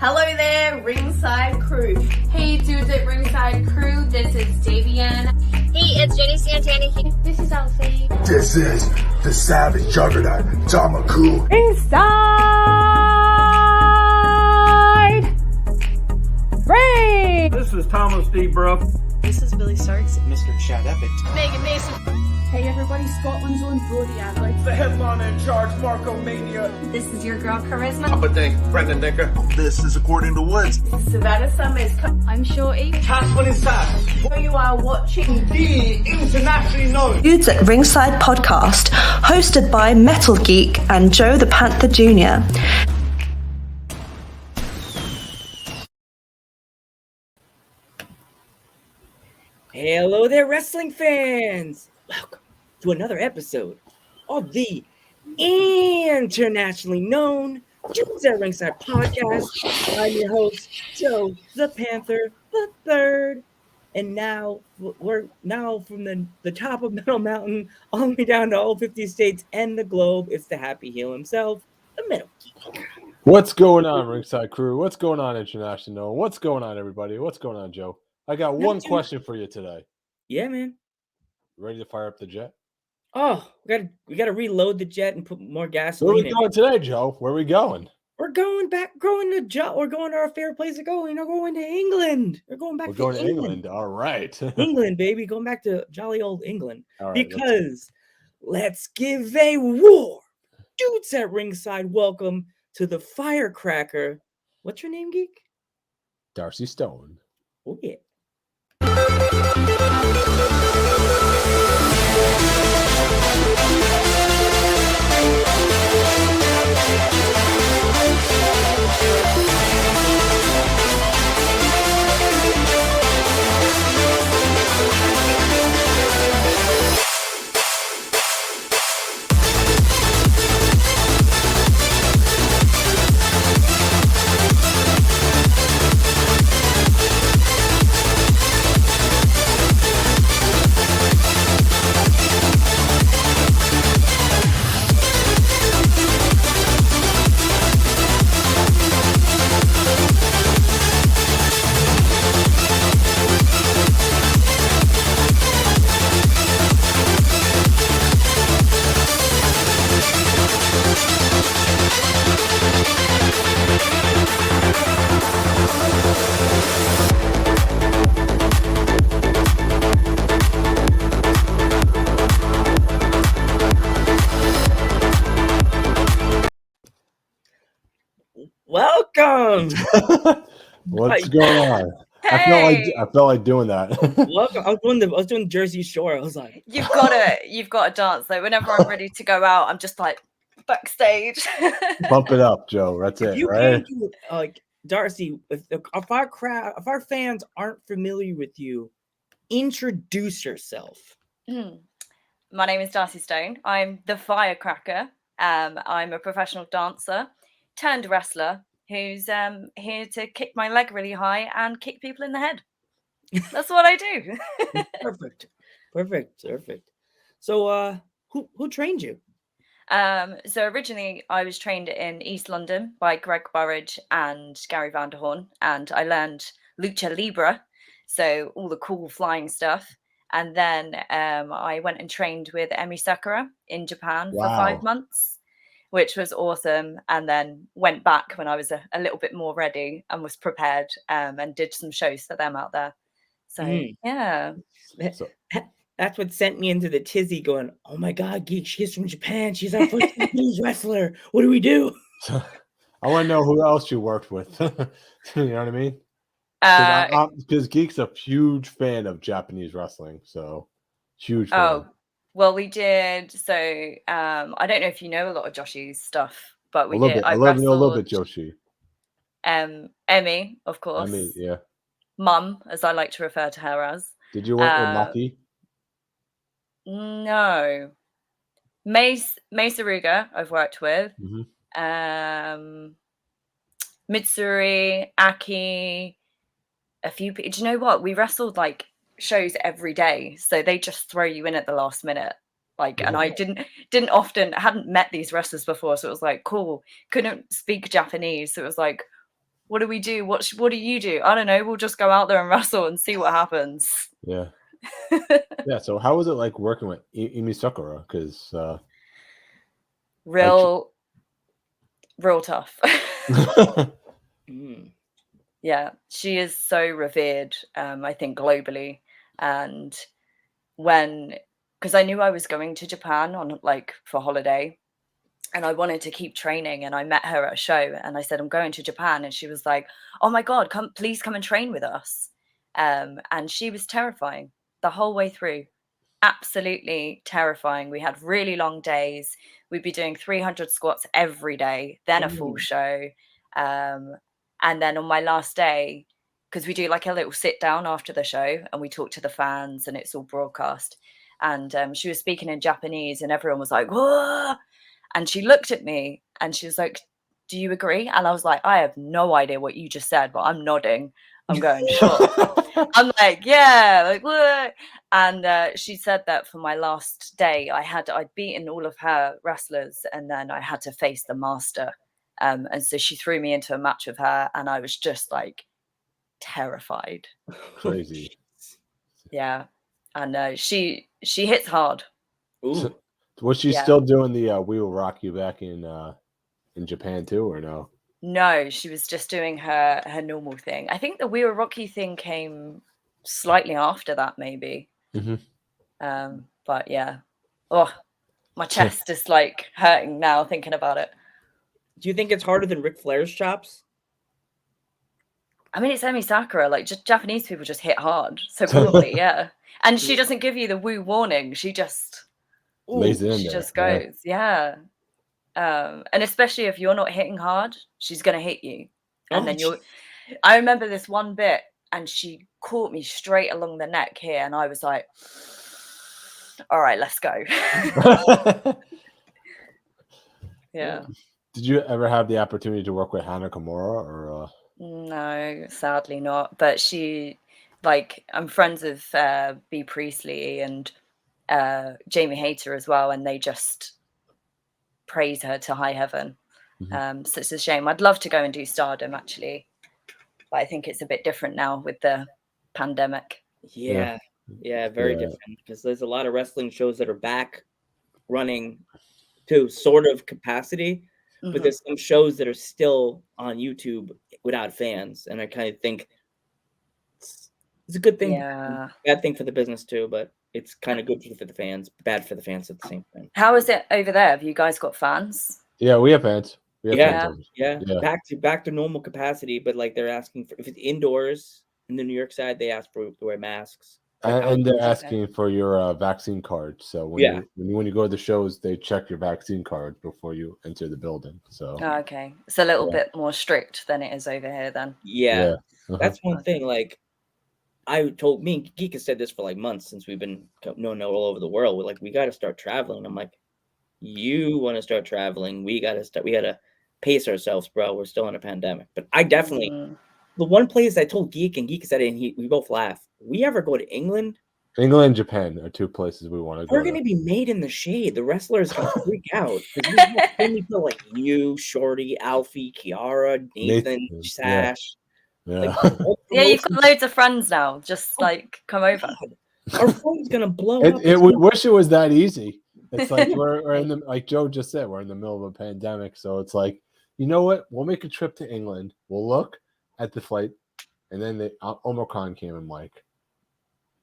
Hello there, Ringside crew. Hey dudes at Ringside crew, this is Davian. Hey, it's Jenny Santana here. This is Alfie. This is the Savage Juggernaut, Tamaku. Inside Ring! This is Thomas D. Bruff. This is Billy Starks. Mr. Chad Epic. Megan Mason. Hey everybody, Scotland's own Brody Adelaide. The headliner in charge, Marco Mania. This is your girl Charisma. Papa Dink, Brendan Dicker. This is According to Woods. Savannah Summers. I'm Shorty. Tasman Inside. You are watching The internationally known Dudes at Ringside podcast, hosted by Metal Geek and Joe the Panther Jr. Hello there, wrestling fans! Welcome to another episode of the internationally known Dudes at Ringside podcast. I'm your host, Joe the Panther the Third. And now we're from the top of Metal Mountain all the way down to all 50 states and the globe. It's the happy heel himself, the Metal Geek. What's going on, Ringside crew? What's going on, International? What's going on, everybody? What's going on, Joe? I got one question for you today. Yeah, man. Ready to fire up the jet? Oh, we gotta reload the jet and put more Where gasoline are in we it. going today, Joe? Where are we going? We're going to We're going to our favorite place to go. We're going to England. We're going back. We're going to England. All right. England, baby. Going back to jolly old England. All right, because let's give a roar. Dudes at Ringside, welcome to the Firecracker. What's your name, geek? Darcy Stone. Oh, yeah. Welcome. What's going on? Hey. I felt like doing that. Welcome. I was doing Jersey Shore. I was like, You've got to dance though. Whenever I'm ready to go out, I'm just like backstage. Bump it up, Joe. That's it, you right? can do, Darcy, if our fans aren't familiar with you, introduce yourself. My name is Darcy Stone. I'm the Firecracker. I'm a professional dancer turned wrestler who's here to kick my leg really high and kick people in the head. That's what I do. Perfect. So who trained you? So originally I was trained in East London by Greg Burridge and Gary Vanderhorn, and I learned Lucha Libre, so all the cool flying stuff. And then I went and trained with Emi Sakura in Japan for 5 months, which was awesome. And then went back when I was a little bit more ready and was prepared, and did some shows for them out there. So, yeah. That's what sent me into the tizzy going, oh my God, geek, she's from Japan. She's our first Japanese wrestler. What do we do? I want to know who else you worked with. You know what I mean? Because Geek's a huge fan of Japanese wrestling. So, huge fan. Oh, well, we did. So, I don't know if you know a lot of Joshi's stuff, but we did. I love you a little bit, Joshi. Emi, of course. Emi, yeah. Mum, as I like to refer to her as. Did you work with Maki? No. Mace Aruga, I've worked with. Mitsuri, Aki, a few people. Do you know what? We wrestled like shows every day, so they just throw you in at the last minute. And I hadn't met these wrestlers before, so it was like cool. Couldn't speak Japanese, so it was like, What do we do? What do you do? I don't know. We'll just go out there and wrestle and see what happens. Yeah. Yeah. So how was it like working with Emi Sakura? Because real tough. Yeah, she is so revered, I think globally. And because I knew I was going to Japan on like for holiday, and I wanted to keep training, and I met her at a show, and I said, I'm going to Japan, and she was like, oh my God, please come and train with us. And she was terrifying the whole way through. Absolutely terrifying. We had really long days. We'd be doing 300 squats every day, then a full show. And then on my last day, because we do like a little sit down after the show and we talk to the fans and it's all broadcast. And she was speaking in Japanese and everyone was like, whoa. And she looked at me and she was like, do you agree? And I was like, I have no idea what you just said, but I'm nodding. I'm going, sure. I'm like, yeah, like, what? And she said that for my last day, I'd beaten all of her wrestlers and then I had to face the master. And so she threw me into a match with her and I was just like terrified. Crazy. Yeah. And she hits hard. So, was she still doing the We Will Rock You back in Japan too, or no? No, she was just doing her normal thing. I think the We Will Rock You thing came slightly after that, maybe. But yeah. Oh, my chest is like hurting now thinking about it. Do you think it's harder than Ric Flair's chops? I mean, it's Emi Sakura. Like, just Japanese people just hit hard. So probably, yeah. And she doesn't give you the woo warning. She just lays it in she there. just goes, yeah. And especially if you're not hitting hard, she's gonna hit you. And then I remember this one bit, and she caught me straight along the neck here, and I was like, "All right, let's go." Yeah. Did you ever have the opportunity to work with Hana Kimura, or? No, sadly not. But she, I'm friends with B. Priestley and Jamie Hayter as well, and they just praise her to high heaven. So it's a shame. I'd love to go and do Stardom actually, but I think it's a bit different now with the pandemic. Yeah, very different, because there's a lot of wrestling shows that are back running to sort of capacity, but there's some shows that are still on YouTube without fans, and I kind of think it's a good thing. Yeah, bad thing for the business too, but it's kind of good for the fans, bad for the fans at the same time. How is it over there? Have you guys got fans? Yeah, we have fans. Fans. Back to normal capacity, but like they're asking for, if it's indoors in the New York side, they ask to wear masks. And they're asking for your vaccine card. So when you go to the shows, they check your vaccine card before you enter the building. So okay, it's a little bit more strict than it is over here then. Yeah. That's one thing. Like, me and Geek has said this for like months since we've been known all over the world. We're like, we got to start traveling. I'm like, you want to start traveling? We got to pace ourselves, bro. We're still in a pandemic. But I definitely, the one place I told Geek, and Geek said it, and we both laugh. We ever go to England? England and Japan are two places we want to go. We're going to be made in the shade. The wrestlers can freak out. People like you, Shorty, Alfie, Kiara, Nathan, Sash. Yeah. You've got loads of friends now. Just come over. Our phone's gonna blow up. We wish it was that easy. It's like we're in the, like Joe just said, we're in the middle of a pandemic. So it's like, you know what? We'll make a trip to England. We'll look at the flight, and then the Omicron came. I'm like,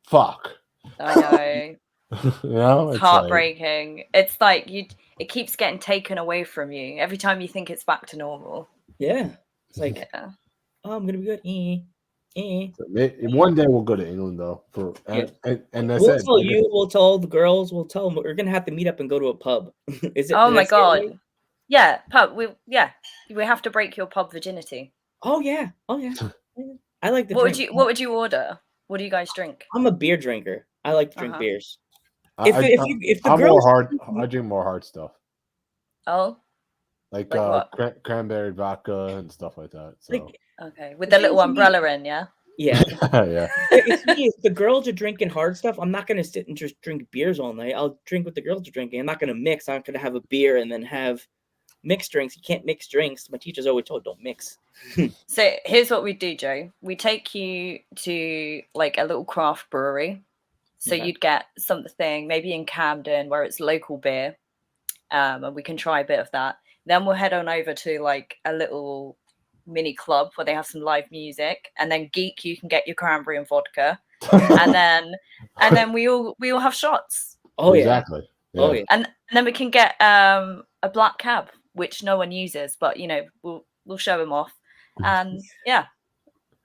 fuck. I know. It's heartbreaking. It's like it keeps getting taken away from you every time you think it's back to normal. Yeah. It's like, oh, I'm gonna be good. So one day we'll go to England though. And that's we'll tell you. We'll tell all the girls. We'll tell them we're gonna have to meet up and go to a pub. Is it? Oh my god! Right? Yeah, pub. We have to break your pub virginity. Oh yeah. I like the. What would you order? What do you guys drink? I'm a beer drinker. I like to drink beers. I drink more hard stuff. Oh. Like cranberry vodka and stuff like that. So. Okay, with the little umbrella in, yeah? Yeah. Yeah. It's me. If the girls are drinking hard stuff, I'm not going to sit and just drink beers all night. I'll drink what the girls are drinking. I'm not going to mix. I'm not going to have a beer and then have mixed drinks. You can't mix drinks. My teacher's always told, don't mix. So here's what we do, Joe. We take you to like a little craft brewery. So Okay. you'd get something maybe in Camden where it's local beer, and we can try a bit of that. Then we'll head on over to like a little mini club where they have some live music, and then Geek, you can get your cranberry and vodka, and then we all have shots. Oh yeah. Exactly. Yeah. Oh yeah. And then we can get a black cab, which no one uses, but you know we'll show them off, and yeah,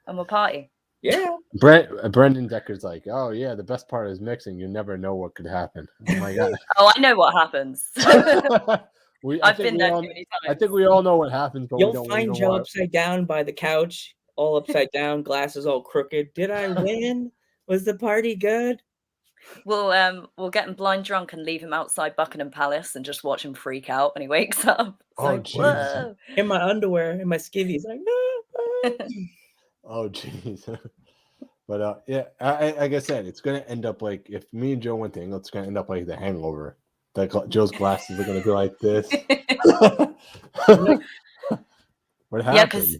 and we'll party. Yeah. Brendan Decker's like, oh yeah, the best part is mixing. You never know what could happen. Oh my god. Oh, I know what happens. I've been there too many times. I think we all know what happens, but we You'll don't find know Joe why. upside down by the couch, all upside down, glasses all crooked. Did I win? Was the party good? We'll get him blind drunk and leave him outside Buckingham Palace and just watch him freak out when he wakes up. It's Oh, like, jeez. whoa. In my underwear, in my skivvies, like, Oh jeez. But yeah, like I said, it's gonna end up like if me and Joe went to England, it's gonna end up like The Hangover. Like Joe's glasses are gonna be like this. What happened? Yeah, because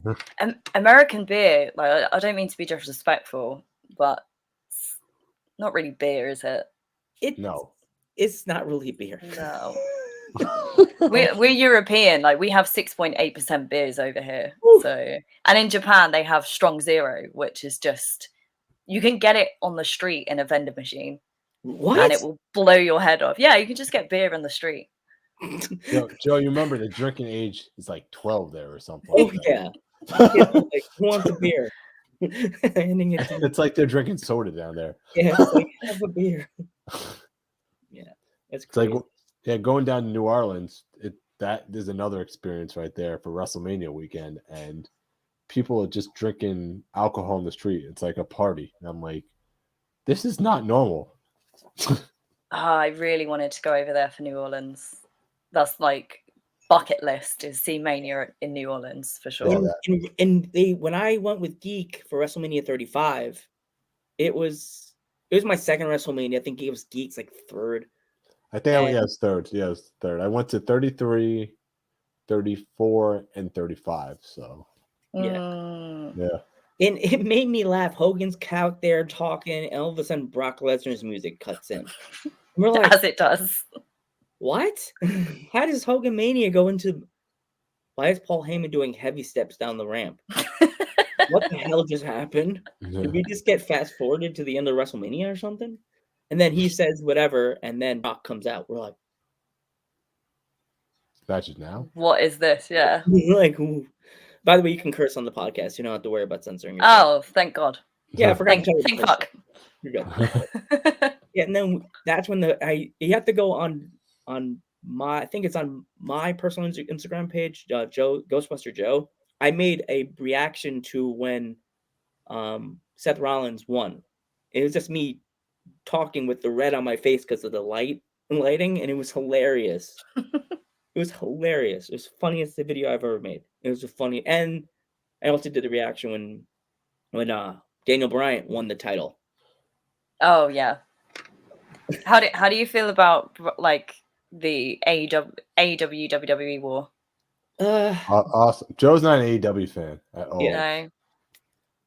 American beer, like I don't mean to be disrespectful, but it's not really beer, is it? No. It's not really beer. No. We're European, like we have 6.8% beers over here. So, and in Japan they have strong zero, which is just you can get it on the street in a vending machine. What? And it will blow your head off. Yeah, you can just get beer on the street. Joe, you remember the drinking age is like 12 there or something. Oh like that. yeah. Like, who wants a beer? Handing it to It's like they're drinking soda down there. yeah, it's like have a beer. Yeah, it's like going down to New Orleans. That is another experience right there for WrestleMania weekend, and people are just drinking alcohol in the street. It's like a party, and I'm like, this is not normal. I really wanted to go over there for New Orleans. That's like bucket list is see Mania in New Orleans for sure. And when I went with Geek for WrestleMania 35, it was my second WrestleMania. I think it was Geek's like third. I think it was third. Yeah, it was third. I went to 33, 34, and 35. So yeah. And it made me laugh. Hogan's out there talking, and all of a sudden Brock Lesnar's music cuts in. And we're like, as it does. What? How does Hogan Mania go into? Why is Paul Heyman doing heavy steps down the ramp? What the hell just happened? Did we just get fast forwarded to the end of WrestleMania or something? And then he says whatever, and then Brock comes out. We're like, matches now. What is this? Yeah. Like, ooh. By the way, you can curse on the podcast. You don't have to worry about censoring yourself. Oh, thank God. Yeah, I forgot to tell you. Thank fuck. You're good. Yeah, and then that's when you have to go on my, I think it's on my personal Instagram page, Joe Ghostbuster Joe. I made a reaction to when Seth Rollins won. It was just me talking with the red on my face because of the lighting, and it was hilarious. It was hilarious. It was the funniest video I've ever made. It was funny, and I also did the reaction when Daniel Bryan won the title. Oh yeah. How do you feel about like the AEW WWE war? Awesome. Joe's not an AEW fan at all. Yeah. No.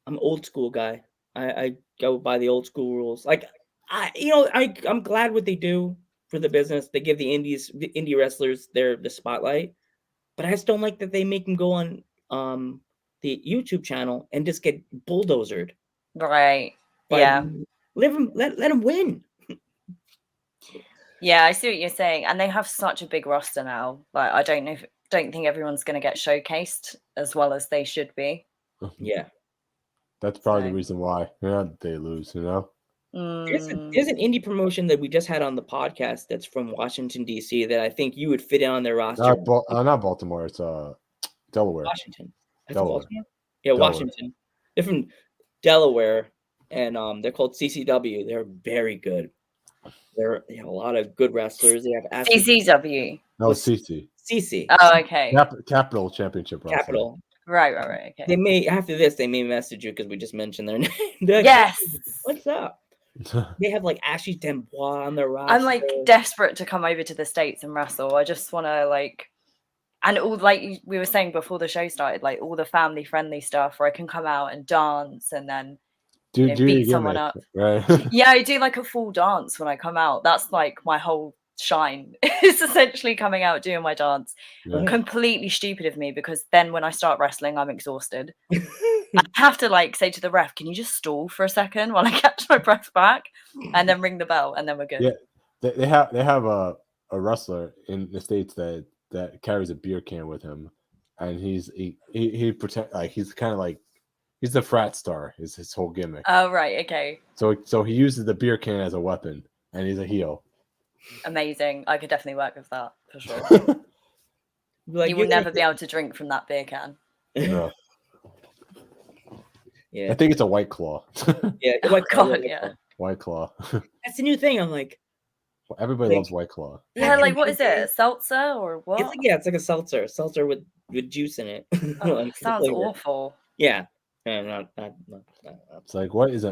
I'm an old school guy. I go by the old school rules. Like I'm glad what they do for the business. They give the indie wrestlers the spotlight, but I just don't like that they make them go on the YouTube channel and just get bulldozered. Right. Yeah. Let them win. Yeah, I see what you're saying, and they have such a big roster now. Like, I don't think everyone's going to get showcased as well as they should be. Yeah, that's probably the reason why they lose. You know, there's an indie promotion that we just had on the podcast that's from Washington D.C. that I think you would fit in on their roster. Not Baltimore. It's Delaware. Washington. Delaware. Yeah, Delaware. Washington. They're from Delaware, and they're called CCW. They're very good. They have a lot of good wrestlers. They have CCW. No, CC. CC. Oh, okay. Capital Championship Wrestling. Capital. Right. Okay. They may after this. They may message you because we just mentioned their name. Yes. What's up? They have like Ashley Dembois on their roster. I'm like desperate to come over to the States and wrestle. I just want to like And all like we were saying before the show started, like all the family friendly stuff where I can come out and dance and then Do beat your someone gimmick, up. right? Yeah, I do like a full dance when I come out. That's like my whole shine. It's essentially coming out doing my dance. Yeah. Completely stupid of me because then when I start wrestling, I'm exhausted. I have to like say to the ref, "Can you just stall for a second while I catch my breath back?" And then ring the bell, and then we're good. Yeah, they have a wrestler in the States that carries a beer can with him, and he pretend like he's kind of like he's the frat star is his whole gimmick. Oh right, okay. So he uses the beer can as a weapon, and he's a heel. Amazing. I could definitely work with that for sure. Like, You will never be able to drink from that beer can. Yeah. Yeah. I think it's a White Claw. Yeah. Oh, God, yeah. White Claw. That's the new thing. I'm like, Everybody loves White Claw. Yeah, like what is it? A seltzer or what? it's like, yeah, it's like a seltzer with juice in it. Oh, Like, the sounds flavor. awful. Yeah. Not. It's like what is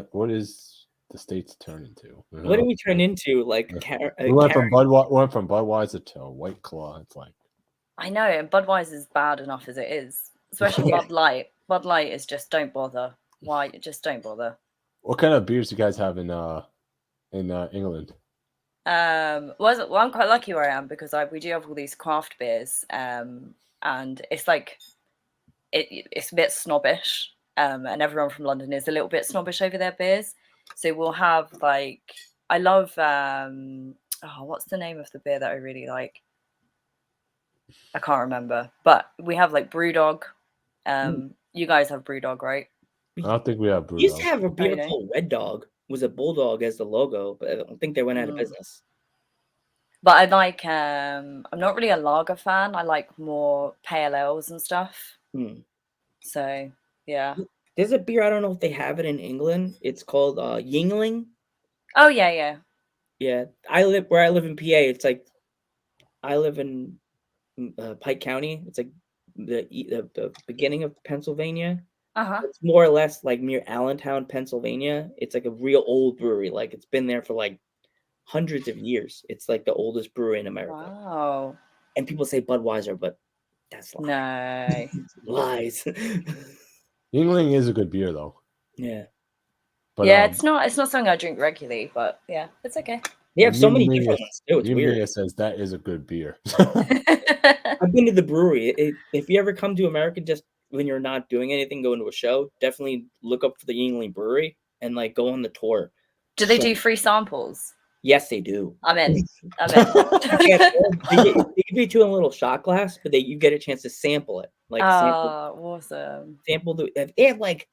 the States turn into? What did we turn into? Like we went from Budweiser to White Claw. It's like I know, and Budweiser's bad enough as it is. Especially Bud Light. Bud Light is just don't bother. Why? Just don't bother. what kind of beers do you guys have in England? Well, I'm quite lucky where I am because we do have all these craft beers, and it's like it's a bit snobbish, and everyone from London is a little bit snobbish over their beers. So we'll have like I love what's the name of the beer that I really like? I can't remember, but we have like Brewdog. You guys have Brewdog, right? I don't think we have Brewdog. We used to have a beer called Red Dog. It was a bulldog as the logo, but I don't think they went out of business. But I like I'm not really a lager fan. I like more pale ales and stuff. So yeah. There's a beer, I don't know if they have it in England. It's called Yingling. Oh yeah. Yeah. I live in PA. It's like I live in Pike County. It's like the beginning of Pennsylvania. It's more or less like near Allentown, Pennsylvania. It's like a real old brewery. Like it's been there for like hundreds of years. It's like the oldest brewery in America. Wow. And people say Budweiser, but that's lies. No. Lies. Yingling is a good beer though. Yeah. But, yeah, it's not something I drink regularly, but yeah, it's okay. They have so many different ones too. It's weird. Says that is a good beer. I've been to the brewery. If you ever come to America, just when you're not doing anything, go into a show, definitely look up for the Yingling Brewery and like go on the tour. Do they do free samples? Yes, they do. I'm in. They give you two in a little shot glass, but you get a chance to sample it. Like awesome. Sample they have like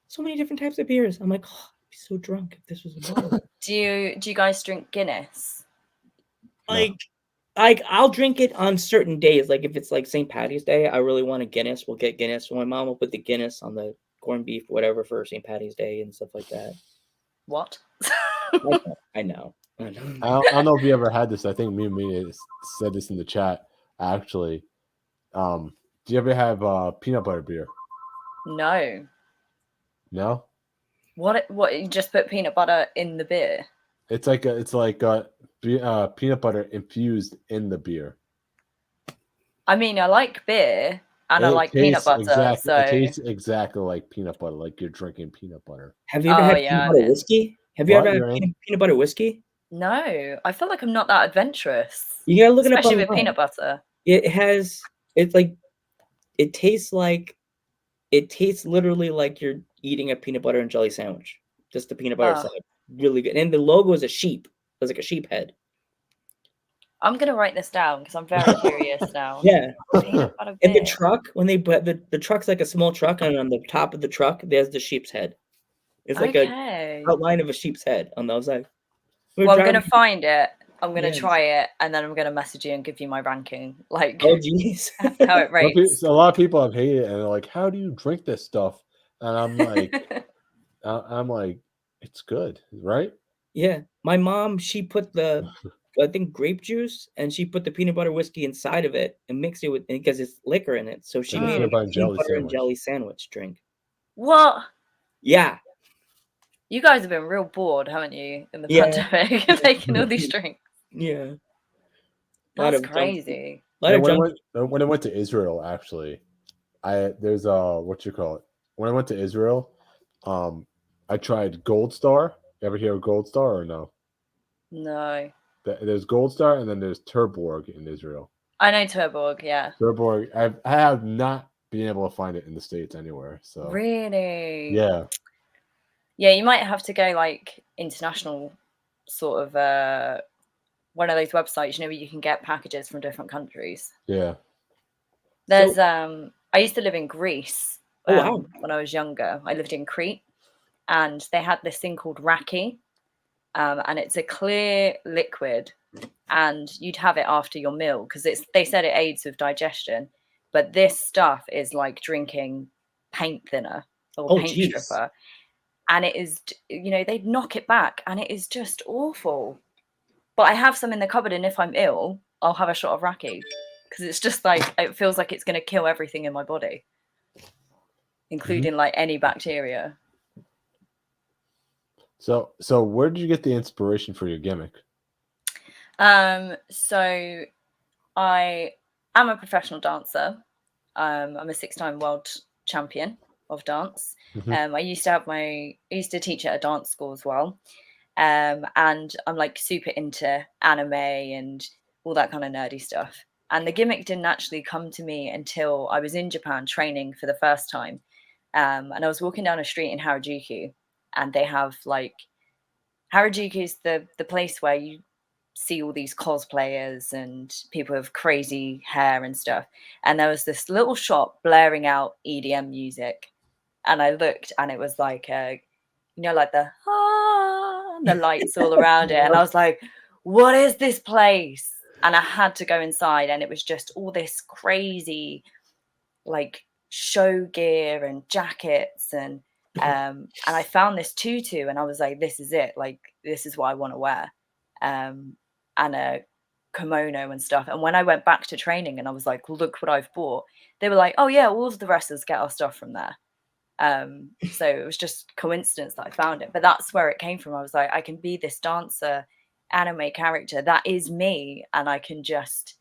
so many different types of beers. I'm like, oh, I'd be so drunk if this was a bottle. Do you guys drink Guinness? Like I'll drink it on certain days. Like if it's like St. Patty's Day, I really want a Guinness. We'll get Guinness. So my mom will put the Guinness on the corned beef, whatever, for St. Patty's Day and stuff like that. What? I know. I don't know if you ever had this. I think me and Mia said this in the chat. Actually, do you ever have peanut butter beer? No. No. What? You just put peanut butter in the beer? It's like peanut butter infused in the beer. I mean, I like beer and I like peanut butter. It tastes exactly like peanut butter, like you're drinking peanut butter. Have you ever had peanut butter whiskey? Have you ever had peanut butter whiskey? No, I feel like I'm not that adventurous. You gotta look it up, especially with peanut butter. It tastes literally like you're eating a peanut butter and jelly sandwich. Just the peanut butter side. Really good. And the logo is a sheep. It's like a sheep head. I'm gonna write this down because I'm very curious now. Yeah. And the truck, when they put the truck's like a small truck, and on the top of the truck, there's the sheep's head. It's like a outline of a sheep's head on the outside. Well, I'm gonna find it. I'm gonna try it, and then I'm gonna message you and give you my ranking. Like, oh jeez, how it rates. A lot of people have hated it, and they're like, "How do you drink this stuff?" And I'm like, it's good, right? Yeah, my mom, she put I think grape juice, and she put the peanut butter whiskey inside of it and mixed it with, because it's liquor in it. So she made a peanut butter and jelly sandwich drink. What? Yeah. You guys have been real bored, haven't you, in the pandemic, making all these drinks? Yeah. That's crazy. lot of junk. When I went to Israel, actually, there's what you call it. When I went to Israel, I tried Gold Star. You ever hear of Gold Star or no? No. There's Gold Star and then there's Turborg in Israel. I know Turborg, yeah. Turborg, I have not been able to find it in the States anywhere. So really, yeah, you might have to go like international, sort of one of those websites, where you can get packages from different countries. Yeah. There's I used to live in Greece wow. when I was younger. I lived in Crete, and they had this thing called raki, and it's a clear liquid, and you'd have it after your meal because they said it aids with digestion. But this stuff is like drinking paint thinner or paint stripper, and it is, they'd knock it back, and it is just awful. But I have some in the cupboard, and if I'm ill, I'll have a shot of raki because it's just like, it feels like it's going to kill everything in my body, including like any bacteria. So where did you get the inspiration for your gimmick? So I am a professional dancer. I'm a 6-time world champion of dance. I used to teach at a dance school as well. And I'm like super into anime and all that kind of nerdy stuff. And the gimmick didn't actually come to me until I was in Japan training for the first time. And I was walking down a street in Harajuku, and they have like, Harajuku is the place where you see all these cosplayers and people with crazy hair and stuff. And there was this little shop blaring out EDM music. And I looked, and it was like, like the lights all around it. And I was like, what is this place? And I had to go inside, and it was just all this crazy, like, show gear and jackets. And I found this tutu, and I was like, this is it. Like, this is what I want to wear. And a kimono and stuff. And when I went back to training and I was like, look what I've bought, they were like, oh yeah, all of the wrestlers get our stuff from there. So it was just coincidence that I found it, but that's where it came from. I was like, I can be this dancer anime character that is me, and I can just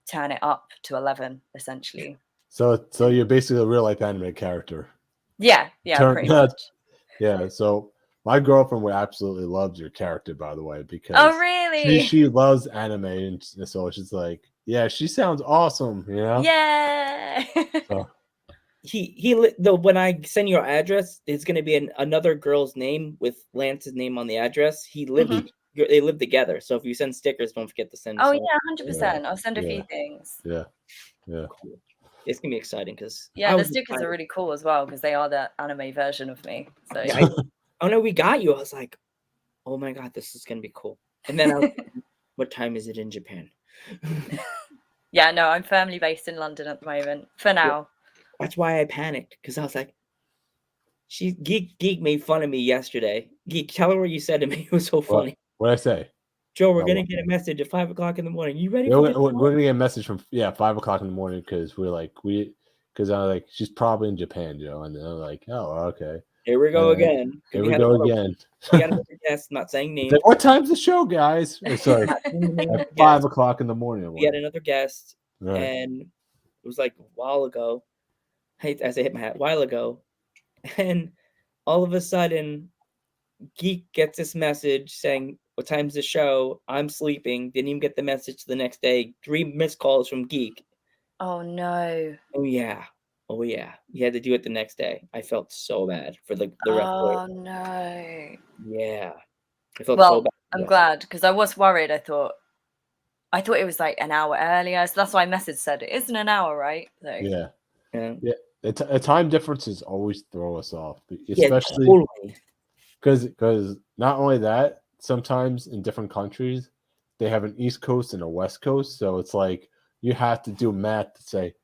turn it up to 11 essentially. So you're basically a real life anime character. Yeah, pretty much. Yeah, so my girlfriend would absolutely love your character, by the way, because really? she loves anime, and so she's like, yeah, she sounds awesome, Yeah. So. When I send your address, it's going to be another girl's name with Lance's name on the address. They live together, so if you send stickers, don't forget to send. Oh yeah, 100%. I'll send a few things. Yeah. Cool. It's gonna be exciting because the stickers are really cool as well because they are the anime version of me. So yeah, I know we got you. I was like, oh my god, this is gonna be cool. And then I was like, what time is it in Japan? Yeah, no, I'm firmly based in London at the moment for now. Yeah. That's why I panicked, because I was like, Geek made fun of me yesterday. Geek, tell her what you said to me. It was so funny. What'd I say? Joe, we're gonna get a message at 5 o'clock in the morning. You ready? We're gonna get a message from 5 o'clock in the morning because I was like, she's probably in Japan, Joe, and they're like, oh, okay. Here we go again. Here we go again. We got another guest. Not saying names. Like, what time's the show, guys? Sorry, at 5 o'clock in the morning. We had another guest, and it was like a while ago. As I hit my hat, a while ago, and all of a sudden, Geek gets this message saying, what time's the show? I'm sleeping. Didn't even get the message the next day. 3 missed calls from Geek. Oh no. Oh yeah. You had to do it the next day. I felt so bad for the rest of it. Oh no. Yeah. I felt so bad. I'm glad, because I was worried. I thought it was like an hour earlier. So that's why my message said it isn't an hour, right? So. Yeah. Yeah. The time differences always throw us off, especially because not only that, sometimes in different countries they have an East Coast and a West Coast, so it's like you have to do math to say,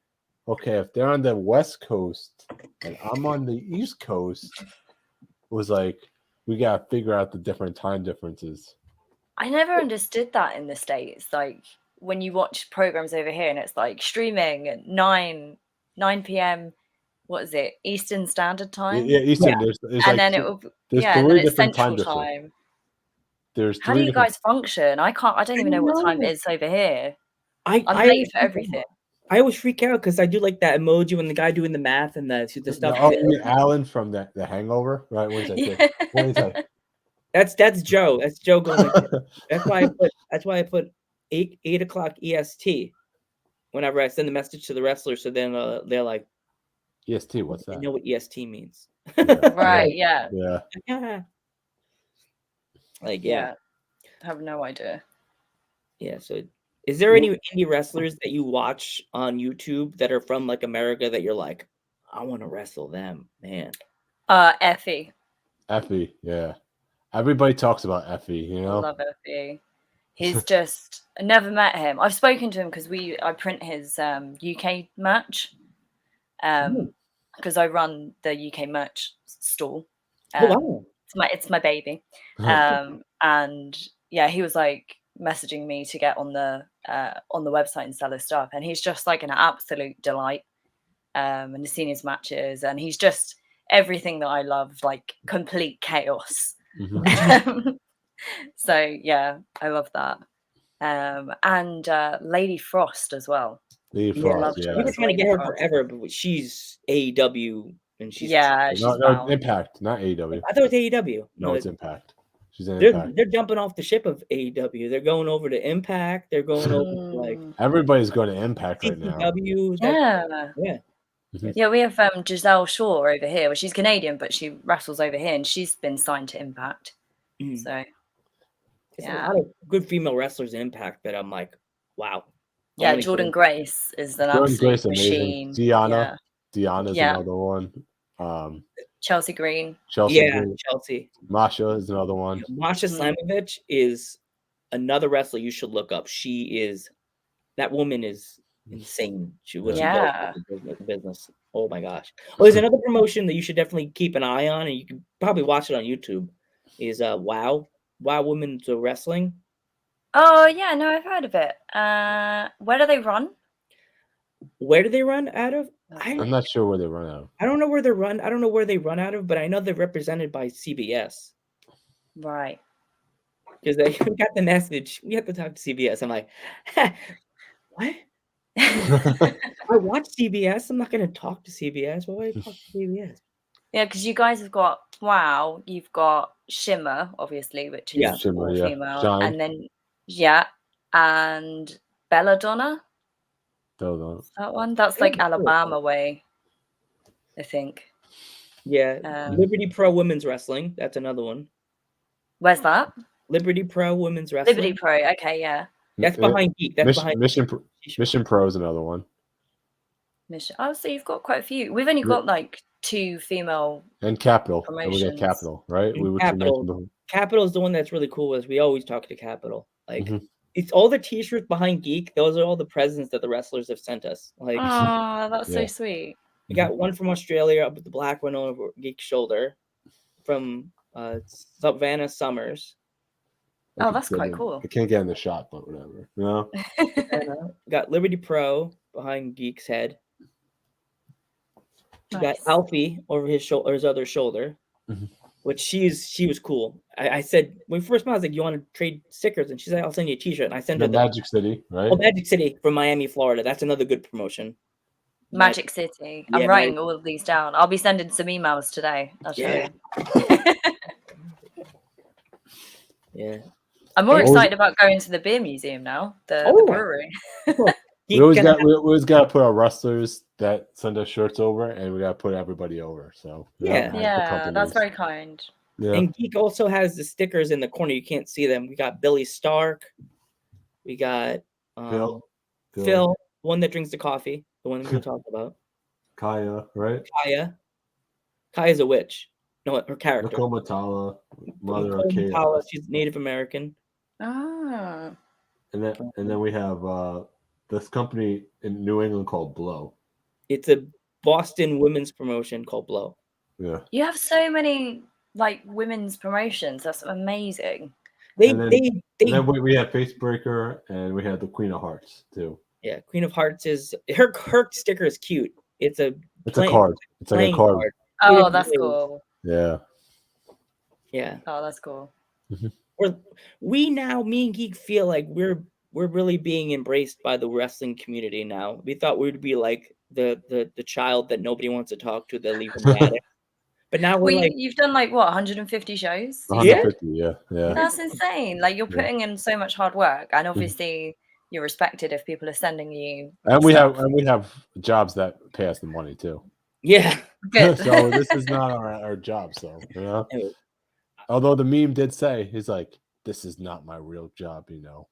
okay, if they're on the West Coast and I'm on the East Coast, it was like we gotta figure out the different time differences. I never understood that in the States. Like when you watch programs over here and it's like streaming at 9 p.m. What is it? Eastern Standard Time? Yeah, Eastern. Yeah. There's and like then it will. There's yeah, three and then it's different Central time. There's How do you guys function? I don't even know what time it is over here. I'm late for everything. I always freak out because I do like that emoji when the guy doing the math and the stuff. Oh, Alan from the Hangover, right? What is that? Yeah. What is that? That's Joe. That's Joe going like that. That's why I put 8 o'clock EST whenever I send the message to the wrestlers. So then they're like, EST, what's I that? know what EST means. Right, yeah. Yeah. Like I have no idea. Yeah. So is there any indie wrestlers that you watch on YouTube that are from like America that you're like, I want to wrestle them, man? Effie. Effie, yeah. Everybody talks about Effie, you know? Love Effie. He's just, I never met him. I've spoken to him because I print his UK merch. Because I run the UK merch stall. Wow. It's my baby. And yeah, he was like messaging me to get on the website and sell his stuff. And he's just like an absolute delight. And he's seen his matches, and he's just everything that I love, like complete chaos. So yeah, I love that. And Lady Frost as well. Lady Frost, We've been trying to get her forever, but she's AEW and she's no, Impact, not AEW. I thought it was AEW. No, it's Impact. She's in Impact. They're jumping off the ship of AEW. They're going over to Impact. They're going over to like everybody's going to Impact right now. Yeah, we have Giselle Shaw over here. Well, she's Canadian, but she wrestles over here, and she's been signed to Impact. So there's a lot of good female wrestlers in Impact that I'm like, wow. Yeah, Jordan Grace is an absolute machine. Diana's another one. Chelsea Green. Chelsea. Masha is another one. Masha Slamovich is another wrestler you should look up. That woman is insane. She does the business. Oh my gosh. Well, there's another promotion that you should definitely keep an eye on, and you can probably watch it on YouTube. Is WOW Women's Wrestling. Oh yeah, no, I've heard of it. Where do they run? Where do they run out of? I'm not sure where they run out of. I don't know where they run. I don't know where they run out of, but I know they're represented by CBS. Right. Because they got the message. We have to talk to CBS. I'm like, what? I watch CBS. I'm not going to talk to CBS. Why would I talk to CBS? Yeah, because you guys have got WOW. You've got Shimmer, obviously, which is Shimmer, female, Shine. and then and Belladonna. That one. That's like Alabama way, I think. Yeah. Liberty Pro Women's Wrestling. That's another one. Where's that? Liberty Pro Women's Wrestling. Liberty Pro. Okay, yeah. That's behind Geek. That's behind Mission Pro is another one. Mission. Oh, so you've got quite a few. We've only got like 2 female. And Capital. And we got Capital, right? Capital is the one that's really cool. Is we always talk to Capital. Like it's all the T-shirts behind Geek. Those are all the presents that the wrestlers have sent us. Like, oh, that's so sweet. We got one from Australia up with the black one over Geek's shoulder from Savannah Summers. Oh, that's quite cool. I can't get in the shot, but whatever. No. Got Liberty Pro behind Geek's head. We got Alfie over his shoulder, his other shoulder, which she was cool. I said when we first met, I was like, "You want to trade stickers?" And she said, "I'll send you a T-shirt." And I sent her Magic City, right? Oh, Magic City from Miami, Florida. That's another good promotion. Magic City. I'm writing all of these down. I'll be sending some emails today. I'll show you. Yeah. I'm more excited about going to the beer museum now. The brewery. We always got to put our wrestlers that send us shirts over, and we got to put everybody over. So that's very kind. Yeah. And Geek also has the stickers in the corner. You can't see them. We got Billy Stark. We got Phil, one that drinks the coffee, the one that we talked about. Kaya, right? Kaya's a witch. No, her character. Nicole Matala, mother of Chaos. She's Native American. Ah. And then we have this company in New England called Blow. It's a Boston women's promotion called Blow. Yeah. You have so many like women's promotions. That's amazing. And then we have Facebreaker, and we have the Queen of Hearts too. Yeah, Queen of Hearts is her sticker is cute. It's a card. It's like a card. Oh, that's cool. Yeah. Yeah. Oh, that's cool. Me and Geek feel like we're we're really being embraced by the wrestling community now. We thought we would be like the child that nobody wants to talk to, that leave them mad at. But now we're Well, like, you've done like what 150 shows? You Yeah. 150, yeah. That's insane. Like you're Yeah. putting in so much hard work, and obviously you're respected if people are sending you. And we stuff. have jobs that pay us the money too. yeah. Good. So this is not our job. So you know. Anyway, Although the meme did say, he's like, "This is not my real job," you know.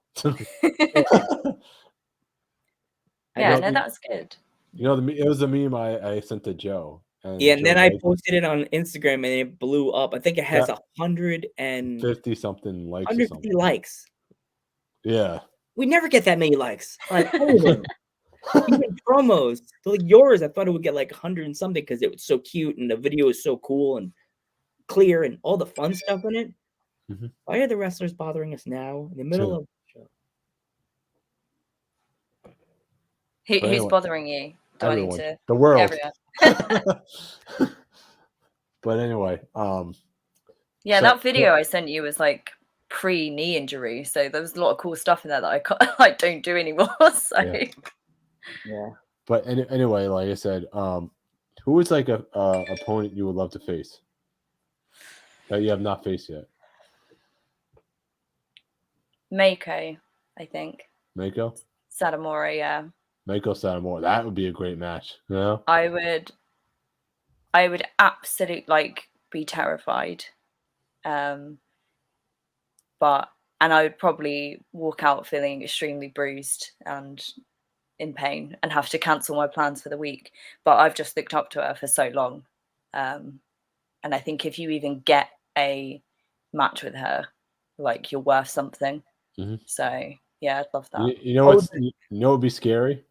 Yeah, know, no, that's good. You know, it was a meme I sent to Joe. And yeah, and Joe then I liked it. posted it on Instagram and it blew up. I think it has 150 50 something likes. 150 likes. Yeah. We never get that many likes on anything. Even promos. So like yours, I thought it would get like 100 and something because it was so cute and the video is so cool and clear and all the fun stuff in it. Mhm. Why are the wrestlers bothering us now in the middle of the show? Who's anyway, bothering you? Do everyone. I need to? The world. Everyone. But anyway, Yeah, so- that video I sent you was like pre-knee injury, so there was a lot of cool stuff in there that I can't, like don't do anymore. So Yeah. But anyway, like I said, who is like a opponent you would love to face that you have not faced yet? Mako, I think. Mako? Satomura, yeah. Mako Satomura. That would be a great match. You know? I would absolutely like be terrified. But I would probably walk out feeling extremely bruised and in pain and have to cancel my plans for the week. But I've just looked up to her for so long. And I think if you even get a match with her, like you're worth something. Mhm. So yeah, I'd love that. You know what's you know what would be scary?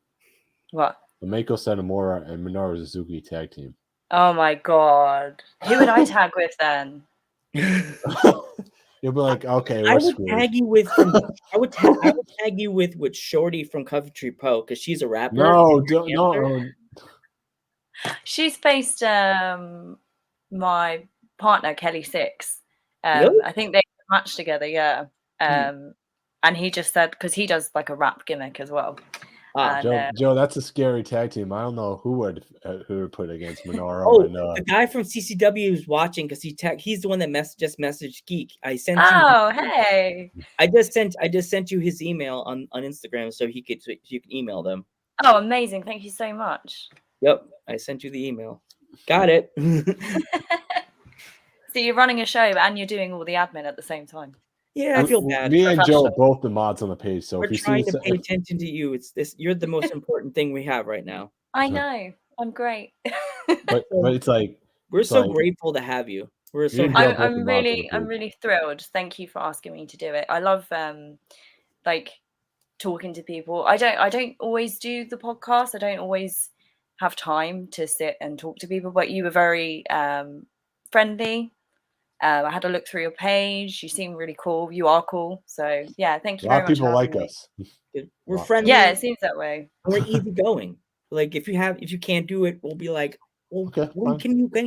What? The Mako Satomura and Minoru Suzuki tag team. Oh my god. Who would I tag with then? You'll be like, okay, I we're would screwed. tag you with I would tag you with Shorty from Poultry because she's a rapper. No, no. She's faced my partner Kelly Six. Really? I think they matched together, yeah. And he just said because he does like a rap gimmick as well. Joe, that's a scary tag team. I don't know who would put against Minoru. Oh, and, the guy from CCW is watching because he's the one that just messaged Geek. I sent hey. I just sent you his email on Instagram so you can email them. Oh, amazing. Thank you so much. Yep, I sent you the email. Got it. So you're running a show and you're doing all the admin at the same time. Yeah, I feel bad. Me and Joe are both the mods on the page, so we're if you trying see to pay attention to you. It's this. You're the most important thing we have right now. I know. I'm great. but it's like we're so grateful to have you. We're so. I'm really thrilled. Thank you for asking me to do it. I love like talking to people. I don't always do the podcast. I don't always have time to sit and talk to people. But you were very friendly. I had a look through your page. You seem really cool. You are cool. So yeah, thank you very much. A lot of people like us. We're friendly. Yeah, it seems that way. We're easygoing. Like if you can't do it, we'll be like, well, okay, when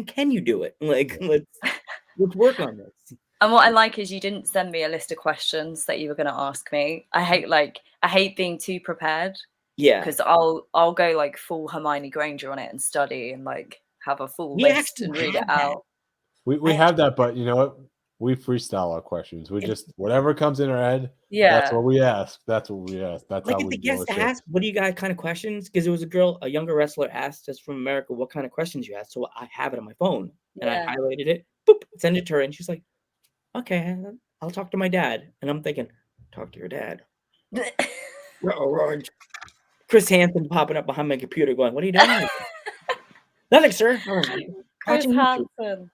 can you do it? Like let's work on this. And what I like is you didn't send me a list of questions that you were going to ask me. I hate being too prepared. Yeah, because I'll go like full Hermione Granger on it and study and like have a full list and read it out. We have that, but you know what? We freestyle our questions. We just whatever comes in our head. Yeah, that's what we ask. That's what we ask. That's like how if we the guest asked, "What do you got kind of questions?" Because it was a younger wrestler asked us from America, "What kind of questions you asked?" So I have it on my phone and I highlighted it. Boop, send it to her, and she's like, "Okay, I'll talk to my dad." And I'm thinking, "Talk to your dad." Chris Hansen popping up behind my computer, going, "What are you doing?" Nothing, sir. Chris Hansen.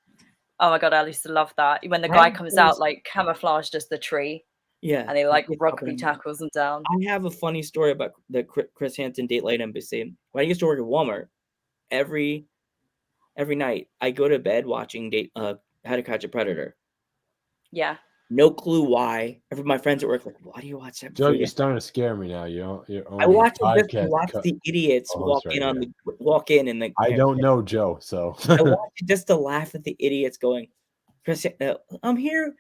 Oh my god, I used to love that when the guy comes out like camouflaged as the tree. Yeah, and they like rugby tackles them down. I have a funny story about the Chris Hansen Dateline Embassy. When I used to work at Walmart, every night I go to bed watching How to Catch a Predator. Yeah. No clue why. Every my friends at work like, why do you watch that? Joe, you're starting to scare me now. I watch it just to watch the idiots walk in and the. I don't know Joe, so I watch it just to laugh at the idiots going, Chris, I'm here.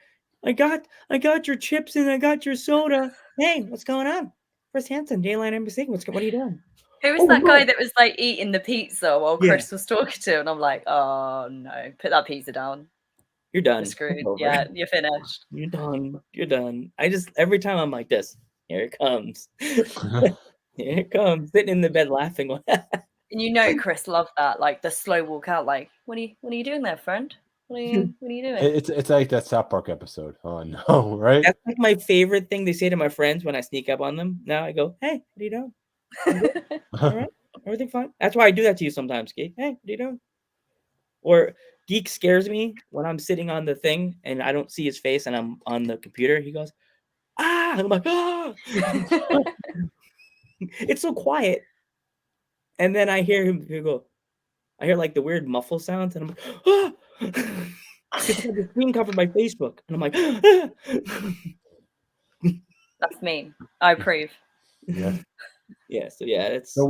I got your chips and I got your soda. Hey, what's going on? Where's Hanson? Dayline Embassy. What are you doing? Who was Oh, that no. guy that was like eating the pizza while Yeah. Chris was talking to? And I'm like, oh no, put that pizza down. You're done. You're screwed. It's over. Yeah, you're finished. You're done. You're done. Every time I'm like this. Here it comes. Here it comes. Sitting in the bed laughing. And you know Chris loved that, like the slow walk out, like, what are you doing there, friend? What are you doing? It's like that South Park episode. Oh no, right? That's like my favorite thing they say to my friends when I sneak up on them. Now I go, hey, what are you doing? All right, everything fine. That's why I do that to you sometimes, Geek. Hey, what are you doing? Or Geek scares me when I'm sitting on the thing and I don't see his face and I'm on the computer. He goes, ah, I'm like, ah. It's so quiet. And then I hear him go, I hear like the weird muffle sounds, and I'm like, ah. It's like the screen covered by Facebook, and I'm like, ah. That's me. I approve. Yeah. Yeah. So yeah, it's So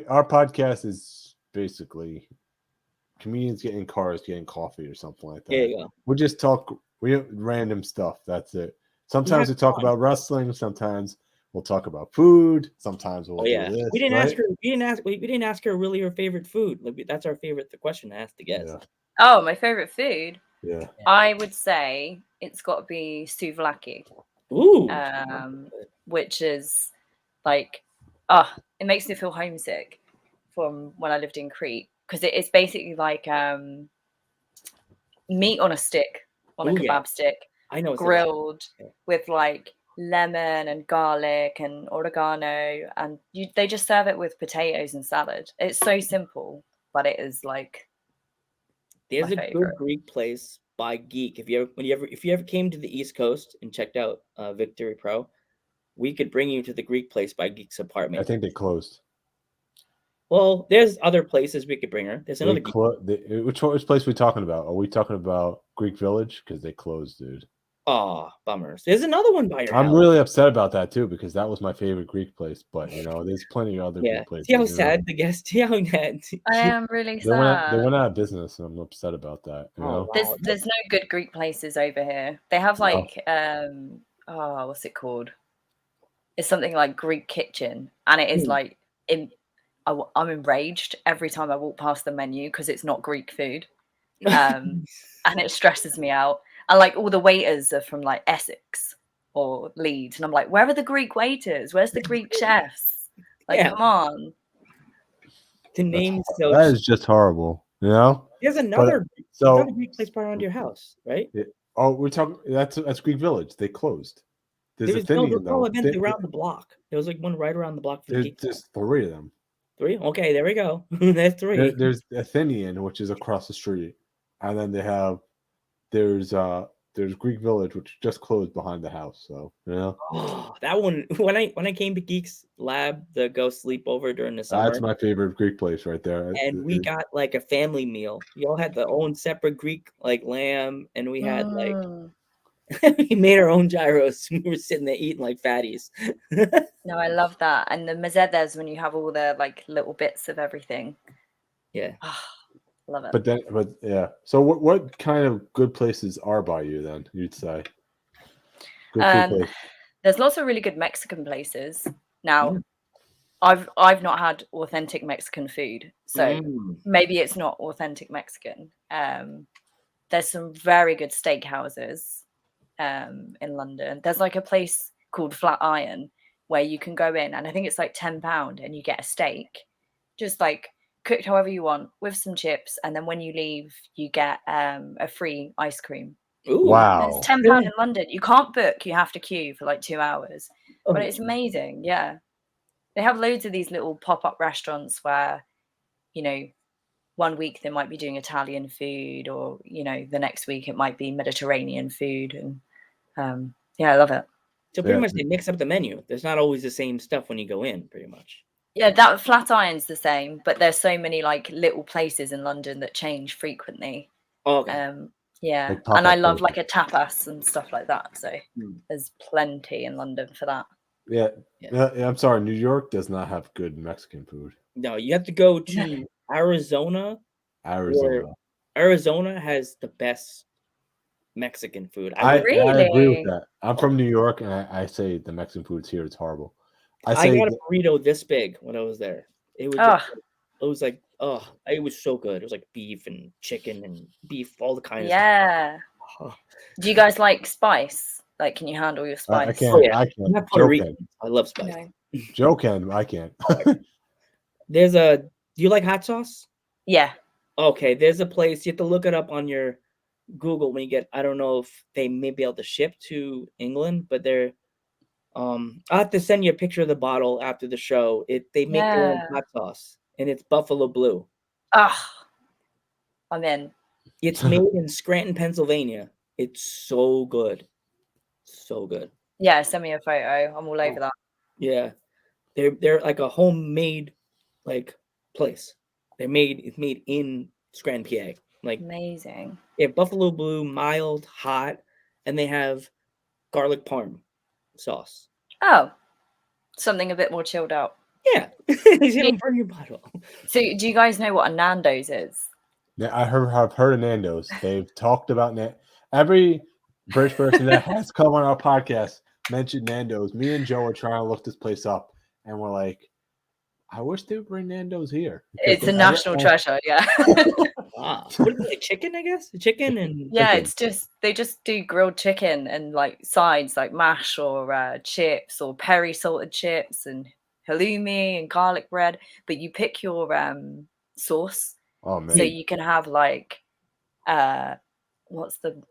our podcast is basically comedians getting in cars, getting coffee or something like that. There you go. We just talk random stuff. That's it. Sometimes we talk about wrestling. Sometimes we'll talk about food. Sometimes we'll do this. We didn't ask her. We didn't ask her really her favorite food. Like, that's our favorite question to ask the guest. Yeah. Oh, my favorite food. Yeah. I would say it's got to be souvlaki. Ooh. Which is like, it makes me feel homesick from when I lived in Crete, because it is basically like meat on a stick, on a kebab stick. I know, grilled with like lemon and garlic and oregano, and they just serve it with potatoes and salad. It's so simple, but it is like, there's a good Greek place by Geek. If you ever came to the East Coast and checked out Victory Pro, we could bring you to the Greek place by Geek's apartment. I think they closed. Well, there's other places we could bring her. There's another which place are we talking about? Are we talking about Greek Village? Because they closed, dude. Oh, bummers. There's another one by your house. I'm really upset about that too, because that was my favorite Greek place. But there's plenty of other Greek places. See how sad the guest. See how sad. I am really sad. They went out of business, and I'm upset about that. Wow. There's no good Greek places over here. They have like what's it called? It's something like Greek Kitchen, and it is like I'm enraged every time I walk past the menu because it's not Greek food, and it stresses me out. And like all the waiters are from like Essex or Leeds, and I'm like, where are the Greek waiters? Where's the Greek chefs? Like, come on. The name's that is just horrible. There's another Greek place around your house, right? We're talking. That's Greek Village. They closed. There's Around the block. There was like one right around the block. There's 3 of them. 3? Okay, there we go. That's 3. There's Athenian, which is across the street, and then there's Greek Village, which just closed behind the house. So that one. When I came to Geek's Lab to go sleep over during the summer, that's my favorite Greek place right there. And we got like a family meal. We all had their own separate Greek like lamb, and we had like we made our own gyros. We were sitting there eating like fatties. No, I love that. And the mazzedas, when you have all the like little bits of everything. Yeah. Love it. But yeah. So what kind of good places are by you then? You'd say. Good food place. There's lots of really good Mexican places. Now, I've not had authentic Mexican food, so maybe it's not authentic Mexican. There's some very good steakhouses in London. There's like a place called Flatiron where you can go in, and I think it's like £10, and you get a steak, just like cooked however you want with some chips, and then when you leave you get a free ice cream. Ooh. Wow. And it's £10 in London. You can't book, you have to queue for like 2 hours. But it's amazing. Yeah, they have loads of these little pop-up restaurants where 1 week they might be doing Italian food, or the next week it might be Mediterranean food. And I love it. So pretty much they mix up the menu. There's not always the same stuff when you go in, pretty much. Yeah, that Flatiron's the same, but there's so many like little places in London that change frequently. Okay. Yeah, and I love like a tapas and stuff like that. So there's plenty in London for that. Yeah. I'm sorry, New York does not have good Mexican food. No, you have to go to Arizona. Arizona has the best Mexican food. I agree with Really? that. I'm from New York, and I say the Mexican food here is horrible. I say got a burrito this big when I was there. It was Oh, just, it was like, oh, it was so good. It was like beef and chicken and beef, all the kinds of stuff. yeah. Oh, Do you guys like spice? Like, can you handle your I spice? can't. oh, yeah. I I'm can't. not Puerto Joe Rican. can. I love spice. No. Joe can. I can't. There's a. Do you like hot sauce? Yeah. Okay, there's a place you have to look it up on your Google when you get. I don't know if they may be able to ship to England, but they're. I'll have to send you a picture of the bottle after the show. They make their own Yeah. hot sauce, and it's Buffalo Blue. Ah, I'm in. It's made in Scranton, Pennsylvania. It's so good, so good. Yeah, send me a photo. I'm all over that. Yeah, they're like a homemade like place. It's made in Scranton, PA. Like Amazing. yeah, Buffalo Blue, mild, hot, and they have garlic parm sauce. Oh, something a bit more chilled out. Yeah, you don't burn your bottle. So, do you guys know what a Nando's is? Yeah, I've heard of Nandos. They've talked about every British person that has come on our podcast mentioned Nandos. Me and Joe are trying to look this place up, and we're like, I wish they would bring Nandos here. It's a national treasure. Yeah. Wow. What is it, like chicken? I guess chicken and Yeah, chicken. they just do grilled chicken and like sides like mash or chips or peri salted chips and halloumi and garlic bread. But you pick your sauce. Oh man. So you can have like what's the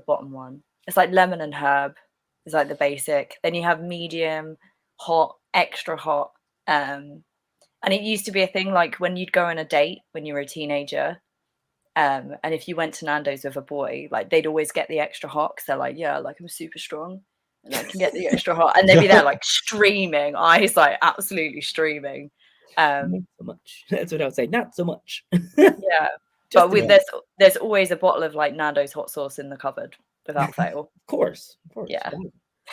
bottom one? It's like lemon and herb. It's like the basic. Then you have medium, hot, extra hot. And it used to be a thing like when you'd go on a date when you were a teenager. And if you went to Nando's with a boy, like they'd always get the extra hot because they're like, yeah, like I'm super strong and I can get the extra hot. And they'd be there like streaming, eyes like absolutely streaming. not so much. That's what I would say. Not so much. Yeah. But there's always a bottle of like Nando's hot sauce in the cupboard without fail. Of course. Yeah.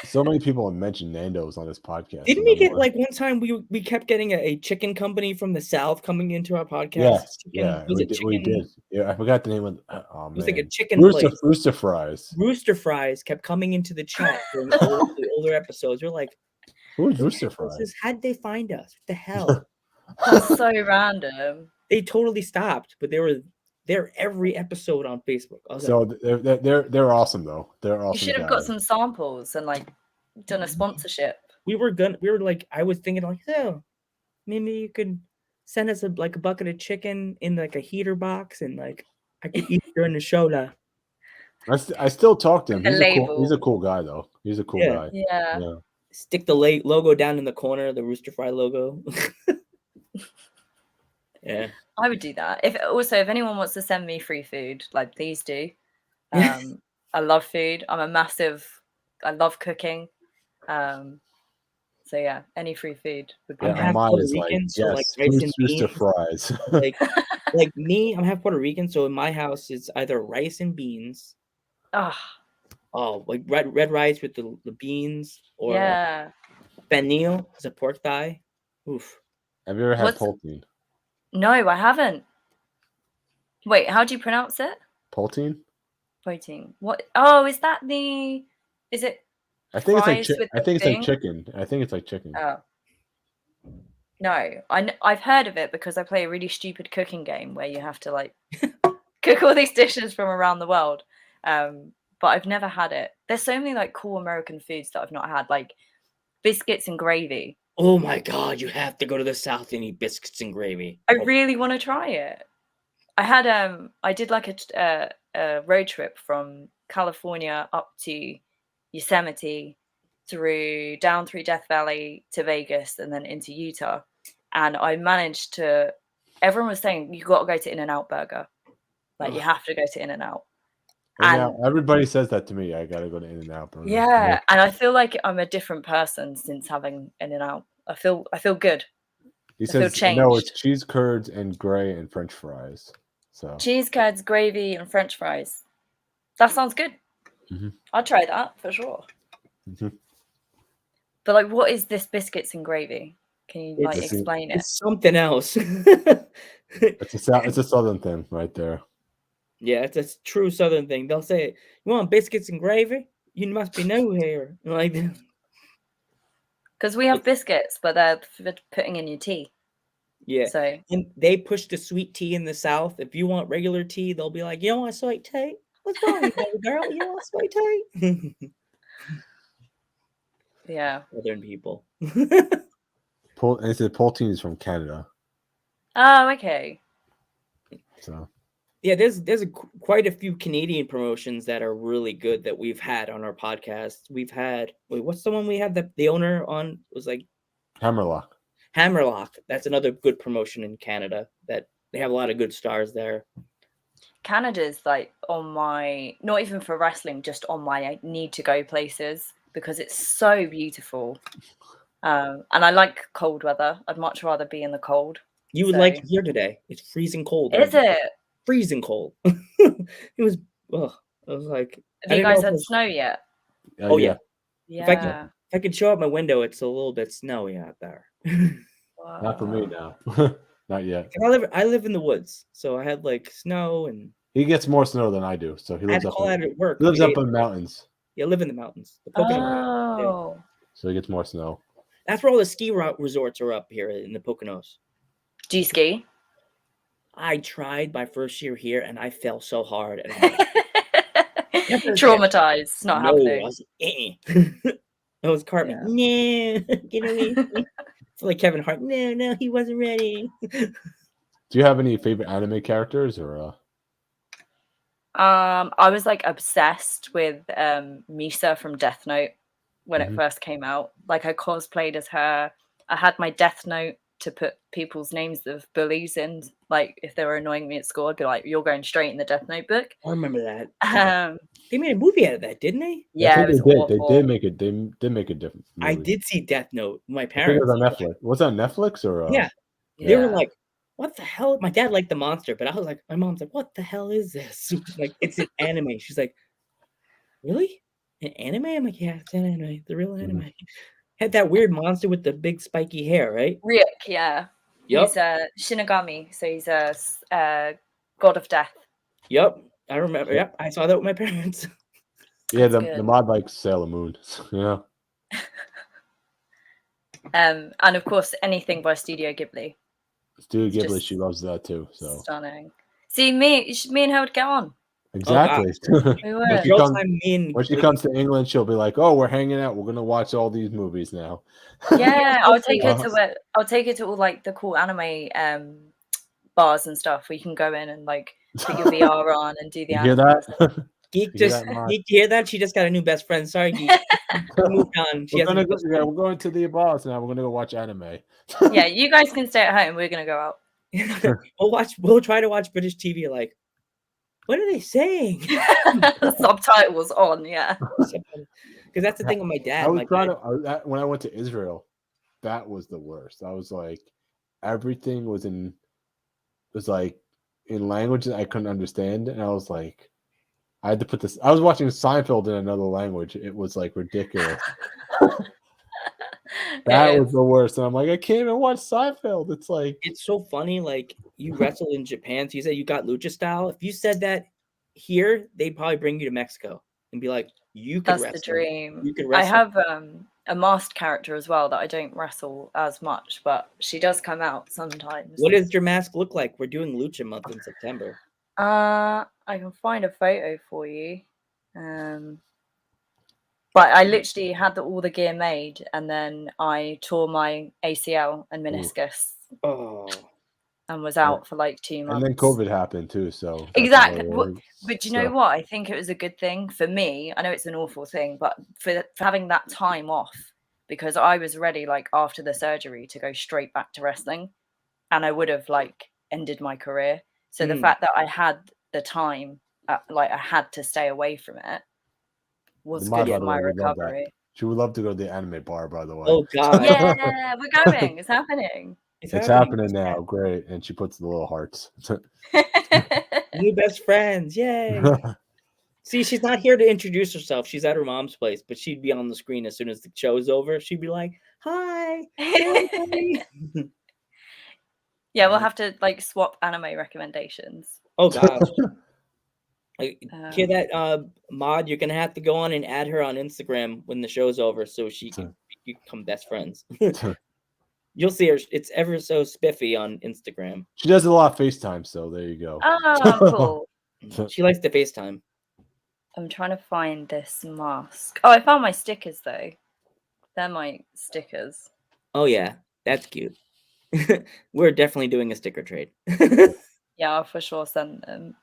So many people have mentioned Nandos on this podcast. Didn't we get like one time we kept getting a chicken company from the South coming into our podcast? Yeah, we did. Yeah, I forgot the name of it was like a chicken Rooster place. Fries. Rooster Fries kept coming into the chat during the older episodes. We're like, who's Rooster Fries? How'd they find us? What the hell? That's so random. They totally stopped, but they were there every episode on Facebook. So they're awesome though. They're awesome. You should have got some samples and like done a sponsorship. We were like, I was thinking like, oh, maybe you could send us a bucket of chicken in like a heater box and like I could eat during the show now. I still talk to him. He's a cool guy though. He's a cool guy. Yeah. Stick the logo down in the corner, the Rooster Fry logo. Yeah. I would do that. If anyone wants to send me free food, like please do. I love food. I love cooking. So yeah, any free food would be I'm half Puerto Rican, so like rice and beans. Fries. like me, I'm half Puerto Rican, so in my house it's either rice and beans. Oh, like red rice with the beans, or pernil is a pork thigh. Oof. Have you ever had poultry? No, I haven't. Wait, how do you pronounce it? Poultry? Poultry. What? Oh, is that the? Is it? I think it's like chicken. I think it's like chicken. Oh. No, I've heard of it because I play a really stupid cooking game where you have to like cook all these dishes from around the world. But I've never had it. There's so many like cool American foods that I've not had, like biscuits and gravy. Oh my God, you have to go to the South and eat biscuits and gravy. I really want to try it. I did like a road trip from California up to Yosemite down through Death Valley to Vegas and then into Utah. And I managed to, everyone was saying, you got to go to In-N-Out Burger. Like you have to go to In-N-Out. And everybody says that to me. I got to go to In-N-Out Burger. Yeah. And I feel like I'm a different person since having In-N-Out. I feel good. He says, no, it's cheese curds and gray and French fries. So cheese curds, gravy, and French fries. That sounds good. Mm-hmm. I'll try that for sure. Mm-hmm. But like, what is this biscuits and gravy? Can you explain it? It's something else. It's a southern thing right there. Yeah, it's a true Southern thing. They'll say, "You want biscuits and gravy? You must be new here." Like, Because we have biscuits, but they're for putting in your tea. yeah. So And they push the sweet tea in the South. If you want regular tea, they'll be like, "You don't want sweet tea? What's wrong with you, baby girl? You don't want sweet tea?" yeah. Southern people. They said Poultry is from Canada. Oh, okay. So Yeah, there's quite a few Canadian promotions that are really good that we've had on our podcast. We've had what's the one we had that the owner on was like Hammerlock. Hammerlock. That's another good promotion in Canada. That they have a lot of good stars there. Canada's like on my, not even for wrestling, just on my need to go places because it's so beautiful. And I like cold weather. I'd much rather be in the cold. You would like it here today. It's freezing cold. Is it? Freezing cold. It was. Ugh, I was like. Have you guys had snow yet? Oh yeah. Yeah. If I could show out my window, it's a little bit snowy out there. Wow. Not for me now. Not yet. I live in the woods, so I had like snow and. He gets more snow than I do, so he lives up. At work. He lives up in the mountains. Yeah, live in the mountains. The Poconos. Oh. So he gets more snow. That's where all the ski resorts are up here in the Poconos. Do you ski? I tried my first year here, and I fell so hard. And Traumatized. It's not happening. I was I was Cartman. No, get away. It's like Kevin Hart. No, he wasn't ready. Do you have any favorite anime characters or? I was like obsessed with Misa from Death Note when it first came out. Like I cosplayed as her. I had my Death Note to put people's names of bullies in. Like if they were annoying me at school, I'd be like, "You're going straight in the Death Note book." I remember that. They made a movie out of that, didn't they? Yeah, they did. They did make it. They did make a difference. I did see Death Note. My parents. I think it was on Netflix. Was that on Netflix or? Yeah. They were like, "What the hell?" My dad liked the monster, but I was like, my mom's like, "What the hell is this?" Like, it's an anime. She's like, "Really? An anime?" I'm like, "Yeah, it's an anime. The real anime." Had that weird monster with the big spiky hair, right? Rick, yeah. Yep. He's a Shinigami, so he's a god of death. Yep. I remember. Yep. I saw that with my parents. Yeah, the mod likes Sailor Moon. Yeah. And of course, anything by Studio Ghibli. Studio Ghibli, she loves that too. So stunning. See, me and her would get on. Exactly. We would. When she comes to England, she'll be like, "Oh, we're hanging out. We're gonna watch all these movies now." Yeah, I'll take her to all like the cool anime bars and stuff where you can go in and like put your VR on and do the anime. Hear that? Geek hear that? She just got a new best friend. Sorry, Geek. Moved on. We're going to the bars now. We're gonna go watch anime. Yeah, you guys can stay at home. We're gonna go out. We'll try to watch British TV. Like, what are they saying? Subtitles on, yeah. Because that's the thing with my dad. When I went to Israel, that was the worst. I was like, everything was in languages I couldn't understand, and I was like, I had to put this. I was watching Seinfeld in another language. It was like ridiculous. That was the worst. And I'm like, I can't even watch Seinfeld. It's like, it's so funny. Like, you wrestled in Japan, so you said you got lucha style. If you said that here, they'd probably bring you to Mexico and be like, you could wrestle. That's the dream. You could wrestle. I have a masked character as well that I don't wrestle as much, but she does come out sometimes. What does your mask look like? We're doing lucha month in September. I can find a photo for you. But I literally had all the gear made, and then I tore my ACL and meniscus. Oh. And was out for like 2 months. And then COVID happened too, so exactly. But you know what? I think it was a good thing for me. I know it's an awful thing, but for having that time off, because I was ready, like after the surgery, to go straight back to wrestling, and I would have like ended my career. So the fact that I had the time, like I had to stay away from it, was good for my recovery. She would love to go to the anime bar, by the way. Oh God! Yeah, we're going. It's happening. It's happening now. Great. And she puts the little hearts. New best friends. Yay. See, she's not here to introduce herself. She's at her mom's place, but she'd be on the screen as soon as the show is over. She'd be like, "Hi." Yeah, we'll have to like swap anime recommendations. Oh gosh. Hear that, Mod? You're gonna have to go on and add her on Instagram when the show's over, so you can become best friends. You'll see her; it's ever so spiffy on Instagram. She does a lot of FaceTime, so there you go. Oh, cool. She likes to FaceTime. I'm trying to find this mask. Oh, I found my stickers though. They're my stickers. Oh yeah, that's cute. We're definitely doing a sticker trade. Yeah, I'll for sure send them.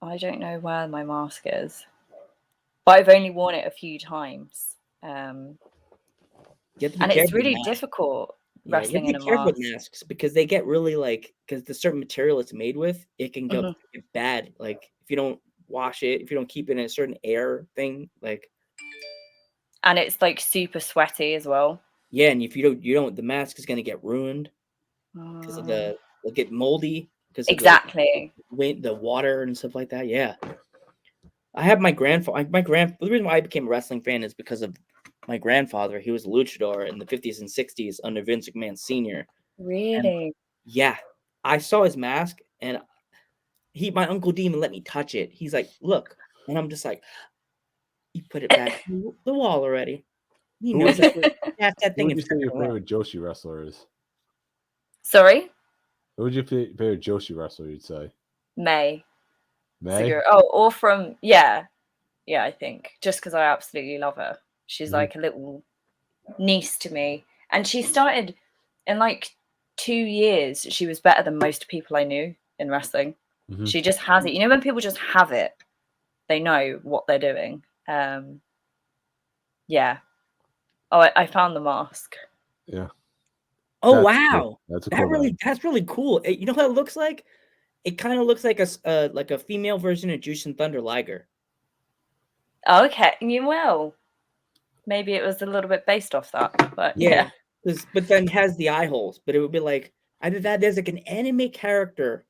I don't know where my mask is, but I've only worn it a few times. And it's really difficult wrestling in a careful mask. with masks because they get really because the certain material it's made with, it can go bad. Like if you don't wash it, if you don't keep it in a certain air thing, and it's like super sweaty as well. Yeah, and if you don't, the mask is gonna get ruined because of it'll get moldy because exactly the water and stuff like that. Yeah, I have my grandfather. The reason why I became a wrestling fan is because of my grandfather. He was a luchador in the 50s and 60s under Vince McMahon Sr. Really? And, yeah, I saw his mask, and my Uncle Demon let me touch it. He's like, "Look," and I'm just like, "You put it back to the wall already." He knows that thing. Who would you say your favorite Joshi wrestler is? Sorry? Who would your favorite Joshi wrestler you'd say? May. May? Or from, yeah, I think. Just because I absolutely love her. She's like a little niece to me. And she started in 2 years. She was better than most people I knew in wrestling. She just has it. You know when people just have it? They know what they're doing. Yeah. Oh, I found the mask. Yeah. Oh wow, that's really cool. You know what it looks like? It kind of looks like a female version of Jushin Thunder Liger. Okay, well, maybe it was a little bit based off that, but yeah. But then has the eye holes. But it would be like either that there's an anime character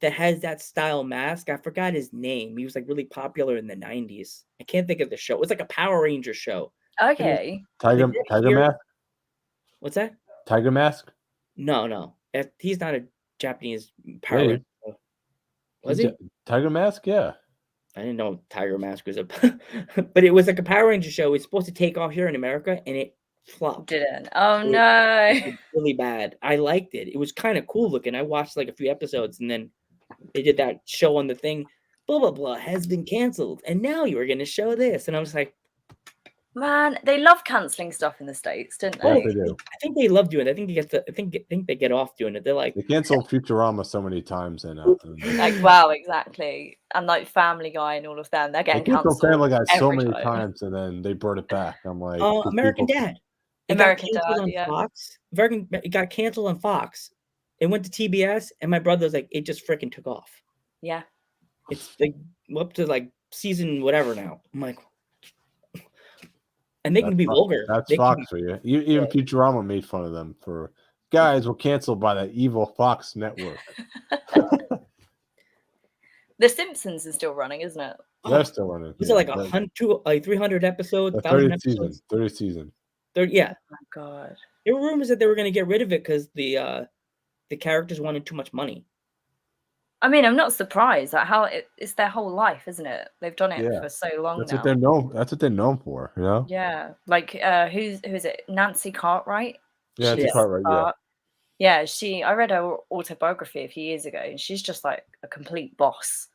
that has that style mask. I forgot his name. He was really popular in the 90s. I can't think of the show. It was like a Power Ranger show. Okay. Tiger Mask? What's that? Tiger Mask? No. He's not a Japanese Power Ranger. Was he? Tiger Mask? Yeah. I didn't know Tiger Mask was but it was like a Power Ranger show. It was supposed to take off here in America, and it flopped. Didn't. Oh no. It was really bad. I liked it. It was kind of cool looking. I watched a few episodes, and then they did that show on the thing. Blah blah blah has been canceled, and now you were going to show this, and I was like, man, they love canceling stuff in the States, don't they? Oh, they do. I think they love doing it. I think they get off doing it. They're like, they canceled Futurama so many times, and wow, exactly, and Family Guy and all of them, they're getting canceled. Family Guy so many times, and then they brought it back. I'm like, American Dad. American Dad, yeah. Fox. It got canceled on Fox. It went to TBS, and my brother was like, it just freaking took off. Yeah, it's up to season whatever now. I'm like. And they can be vulgar. That's Fox for you. Even Futurama made fun of them for guys were canceled by that evil Fox network. The Simpsons is still running, isn't it? They're still running. Is it 300 episodes? 30th season. 30th season. Yeah. Oh my god. There were rumors that they were going to get rid of it because the characters wanted too much money. I mean, I'm not surprised. It's their whole life, isn't it? They've done it for so long now. That's what they're known for, you know? Yeah. Who is it? Nancy Cartwright? Yeah, Nancy Cartwright, yeah. I read her autobiography a few years ago, and she's just a complete boss.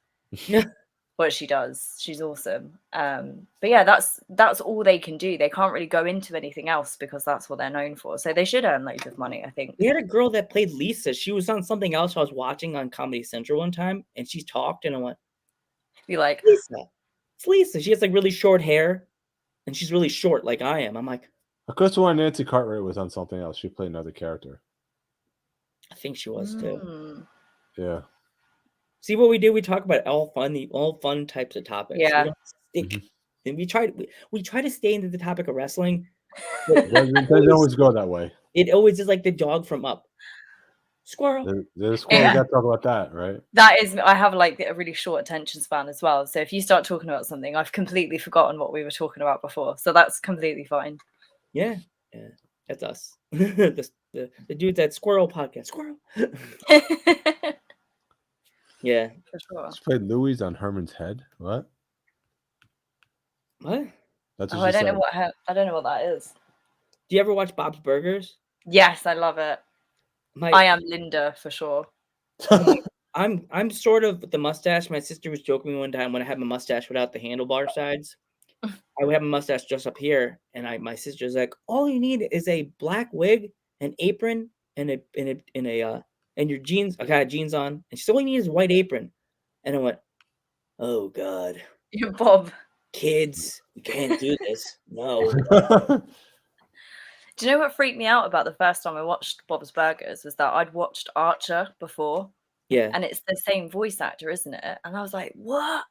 What she does. She's awesome. But yeah, that's all they can do. They can't really go into anything else because that's what they're known for. So they should earn loads of money, I think. We had a girl that played Lisa. She was on something else I was watching on Comedy Central one time, and she talked, and I went, "You're like Lisa? It's Lisa." She has really short hair, and she's really short like I am. I'm like, of course, when Nancy Cartwright was on something else, she played another character. I think she was too. Yeah. See what we do? We talk about all fun types of topics. Yeah. We don't stick. And we try to stay into the topic of wrestling. It doesn't always go that way. It always is like the dog from Up. Squirrel. The squirrel. You got to talk about that, right? That is, I have a really short attention span as well. So if you start talking about something, I've completely forgotten what we were talking about before. So that's completely fine. Yeah, that's us. the dude that Squirrel podcast. Squirrel. Yeah. For sure. She played Louise on Herman's Head. What? What? That's what I she don't said. know I don't know what that is. Do you ever watch Bob's Burgers? Yes, I love it. I am Linda for sure. I'm sort of with the mustache. My sister was joking me one time when I had my mustache without the handlebar sides. I would have a mustache just up here, and my sister's like, "All you need is a black wig, an apron, and your jeans." I got jeans on, and she said, "All you need is a white apron." And I went, "Oh God, You're Bob. kids, you can't do this. No." Do you know what freaked me out about the first time I watched Bob's Burgers was that I'd watched Archer before, Yeah. and it's the same voice actor, isn't it? And I was like, what?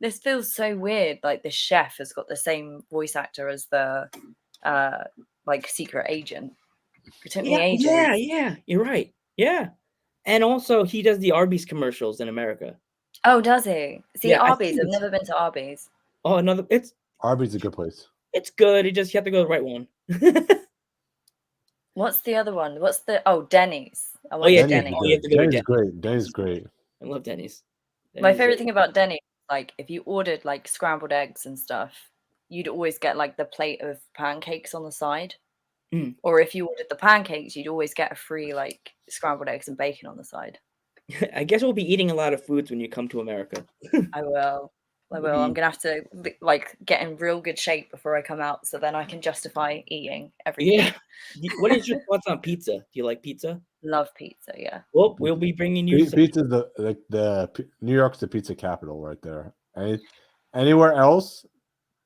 This feels so weird. Like the chef has got the same voice actor as the like secret agent. It took me ages. Yeah. You're right. Yeah. And also he does the Arby's commercials in America. Oh, does he? See, Yeah, Arby's. I've never been to Arby's. Oh, Arby's is a good place. It's good. You have to go to the right one. What's the other one? Denny's. I Oh went yeah, to Denny's. you have to go to Denny's great. Denny's great. I love Denny's. My favorite thing about Denny's, like if you ordered like scrambled eggs and stuff, you'd always get like the plate of pancakes on the side. Mm. Or if you ordered the pancakes, you'd always get a free like scrambled eggs and bacon on the side. I guess we'll be eating a lot of foods when you come to America. I will. I'm gonna have to like get in real good shape before I come out, so then I can justify eating everything. Yeah. What is your thoughts on pizza? Do you like pizza? Love pizza. Yeah. Well, we'll be bringing you some. Pizza. The New York's the pizza capital right there. Anywhere else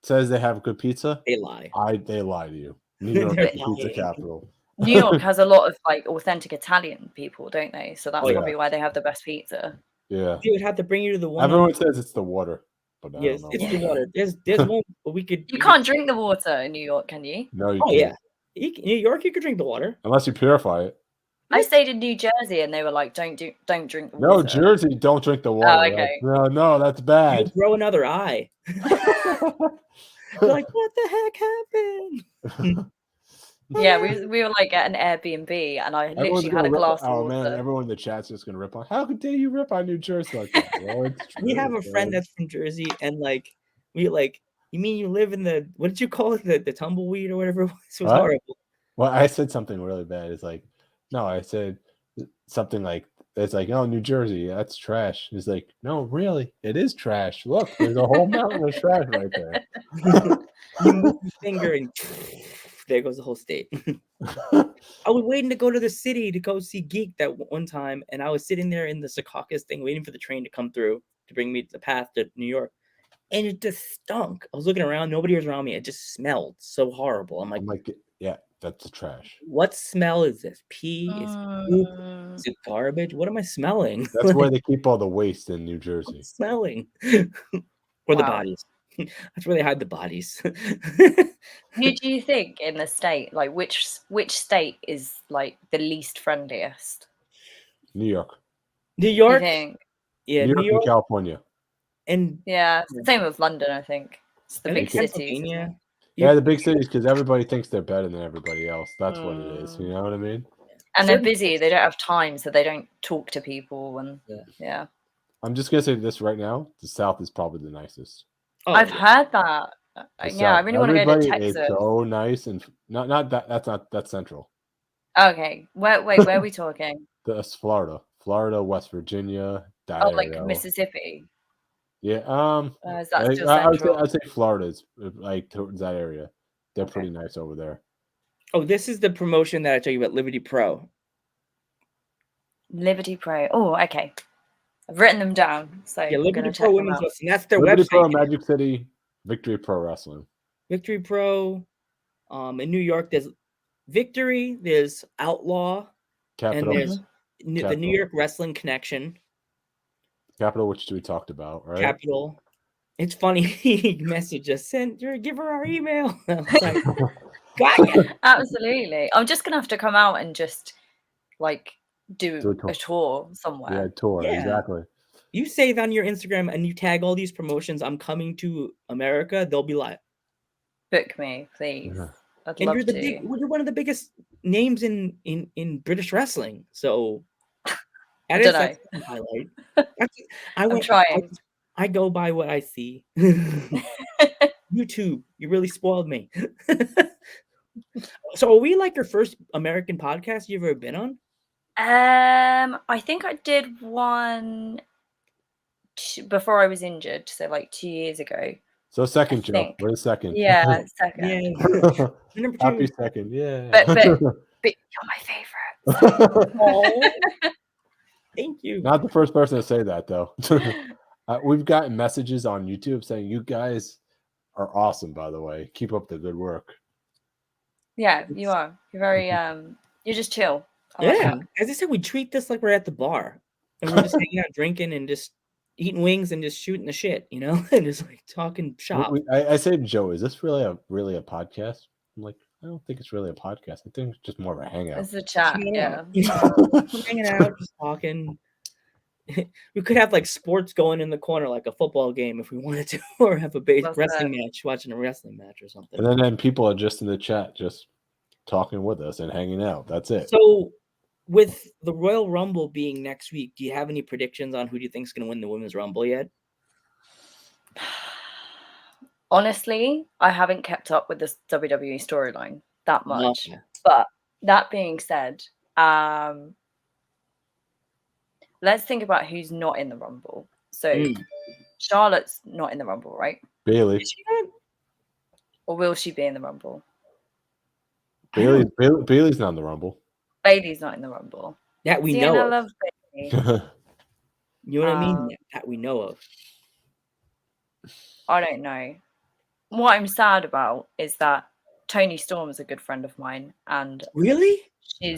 says they have good pizza, they lie. They lie to you. New York is the pizza capital. New York has a lot of like authentic Italian people, don't they? So that's yeah. probably why they have the best pizza. Yeah. We would have to bring you to the one. Everyone says it's the water. But yes, it's the water. There's one we could. You can't drink the water in New York, can you? No, you Yeah. can't. New York, you could drink the water Unless you purify it. I stayed in New Jersey, and they were like, "Don't drink the water." No, Jersey, don't drink the water. Oh, okay. No, that's bad. You grow another eye. You're like, what the heck happened? Yeah, we were like at an Airbnb, and I literally had a glass of water. Man, everyone in the chat's just gonna rip on. How dare you rip on New Jersey like that? Well, we have a friend that's from Jersey, and like you mean you live in the, what did you call it, the tumbleweed or whatever it was? It was horrible. Well, I said something really bad. It's like, no, I said something like, it's like, oh, New Jersey, that's trash. It's like, no, really, it is trash. Look, there's a whole mountain of trash right there. You move your finger and there goes the whole state. I was waiting to go to the city to go see Geek that one time, and I was sitting there in the Secaucus thing waiting for the train to come through to bring me the path to New York, and it just stunk. I was looking around, nobody was around me. It just smelled so horrible. I'm like, yeah, that's the trash. What smell is this? Pee? Is it poop? Is it garbage? What am I smelling? That's where they keep all the waste in New Jersey. Smelling. Or the bodies. That's where they hide the bodies. Who do you think in the state, like which state is like the least friendliest? New York. New York? You think? Yeah, New York and California. And yeah, same with London, I think. It's the big cities. Yeah, the big cities, because everybody thinks they're better than everybody else. That's what it is. You know what I mean? And they're busy. They don't have time, so they don't talk to people. And yeah. I'm just gonna say this right now: the South is probably the nicest. Oh, I've heard that. Yeah, I really want to go to Texas. Is so nice and not that. That's central. Okay, where are we talking? That's Florida, West Virginia. That area. Like Mississippi. Yeah. Is that still central? I'd say Florida's like towards that area. They're pretty nice over there. Oh, this is the promotion that I told you about, Liberty Pro. Liberty Pro. Oh, okay. I've written them down. So yeah, Liberty Pro Women's Wrestling. That's their Liberty website. Pro, Magic City, Victory Pro Wrestling. Victory Pro. In New York, there's Victory, there's Outlaw, Capital. And there's the New York Wrestling Connection. Capital, which we talked about, right? Capital. It's funny. He messaged us, give her our email. I was like, got ya. Absolutely. I'm just gonna have to come out and just like do a tour somewhere. Yeah, tour, exactly. You say that on your Instagram and you tag all these promotions, I'm coming to America, they'll be like, book me, please. Yeah. I'd and love you're to. You're one of the biggest names in British wrestling. So I don't know. That's a highlight. I'm trying. I go by what I see. YouTube, you really spoiled me. So, are we like your first American podcast you've ever been on? I think I did one before I was injured, so like 2 years ago. So second, Joe. We're the second. Yeah, second. Yeah. Number 2. Happy second, yeah. But you're my favorite. Oh, thank you. Not the first person to say that though. We've gotten messages on YouTube saying you guys are awesome. By the way, keep up the good work. Yeah, you are. You're very you're just chill. Yeah, as I said, we treat this like we're at the bar and we're just hanging out, drinking, and just eating wings and just shooting the shit, you know, and just like talking shop. I say to Joe, is this really a podcast? I'm like, I don't think it's really a podcast. I think it's just more of a hangout. It's a chat, yeah. Hanging out, just talking. We could have like sports going in the corner, like a football game if we wanted to, or have a wrestling match, watching a wrestling match or something. And then people are just in the chat, just talking with us and hanging out. That's it. So, with the Royal Rumble being next week, do you have any predictions on who do you think is going to win the Women's Rumble yet? Honestly, I haven't kept up with this WWE storyline that much. Okay. But that being said, let's think about who's not in the Rumble. So Charlotte's not in the Rumble, right? Bailey. Or will she be in the Rumble? Bailey's not in the Rumble. Bailey's not in the Rumble. That we See, know and of. I love Bailey. You know what I mean? That we know of. I don't know. What I'm sad about is that Toni Storm is a good friend of mine, and really, she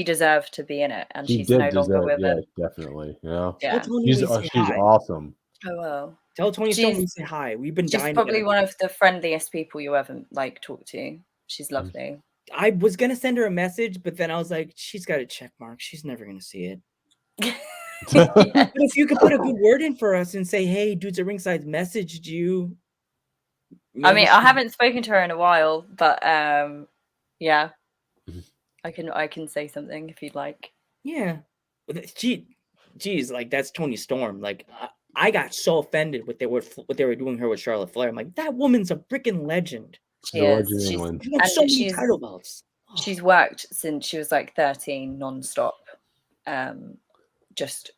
deserved to be in it, and She she's did no longer deserve, with yeah, it. definitely. You know, Yeah. she's awesome. Oh well. Tell Toni Storm we say hi. We've been She's dying. probably together. one of the friendliest people you ever talk to. She's lovely. I was gonna send her a message, but then I was like, she's got a check mark. She's never gonna see it. But if you could put a good word in for us and say, "Hey, dudes at ringside messaged you." I mean, I haven't spoken to her in a while, but yeah, I can say something if you'd like. Yeah, geez, like that's Toni Storm. Like I got so offended what they were doing her with Charlotte Flair. I'm like, that woman's a freaking legend. She is. She's so many title belts. She's worked since she was like 13 non-stop. Just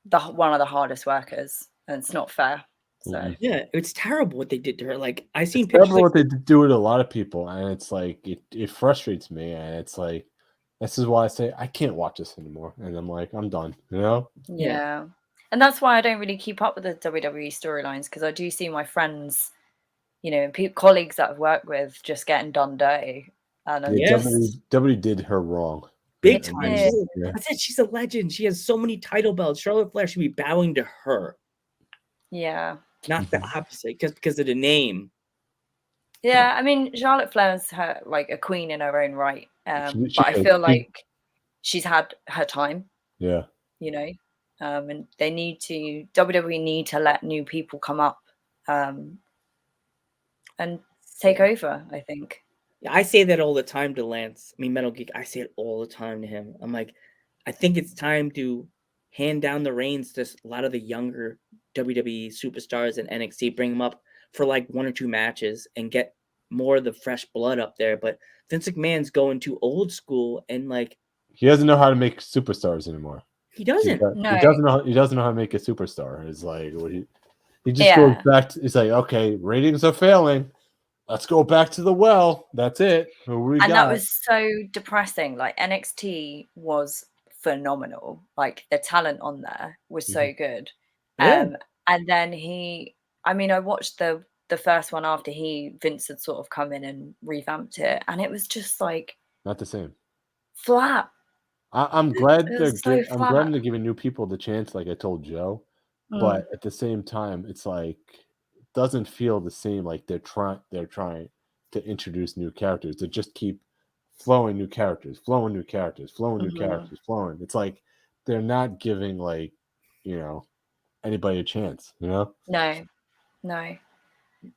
one of the hardest workers, and it's not fair. So yeah, it's terrible what they did to her. Like I seen It's pictures. terrible what they do to a lot of people, and it's like it frustrates me, and it's like this is why I say I can't watch this anymore, and I'm like I'm done. You know? Yeah, and that's why I don't really keep up with the WWE storylines, because I do see my friends, colleagues that I've worked with just getting done dirty. And WWE did her wrong. Big time. Yeah. I said she's a legend. She has so many title belts. Charlotte Flair should be bowing to her. Yeah. Not the opposite, because of the name. Yeah, I mean, Charlotte Flair's like a queen in her own right. But I is. feel like she's had her time. Yeah. And WWE need to let new people come up and take over, I think. Yeah, I say that all the time to Lance. I mean, Metal Geek, I say it all the time to him. I'm like, I think it's time to hand down the reins to a lot of the younger WWE superstars and NXT, bring them up for like 1 or 2 matches and get more of the fresh blood up there. But Vince McMahon's going too old school, and like he doesn't know how to make superstars anymore. He doesn't. He doesn't know how to make a superstar. It's like he just goes back to. It's like, okay, ratings are failing. Let's go back to the well. That's it. That was so depressing. Like NXT was phenomenal. Like the talent on there was so good. Yeah. And then I watched the first one after Vince had sort of come in and revamped it, and it was just like not the same. Flat. I'm glad they're giving new people the chance, like I told Joe. But at the same time, it's like doesn't feel the same. Like they're trying to introduce new characters. They just keep flowing new characters. It's like they're not giving anybody a chance. No.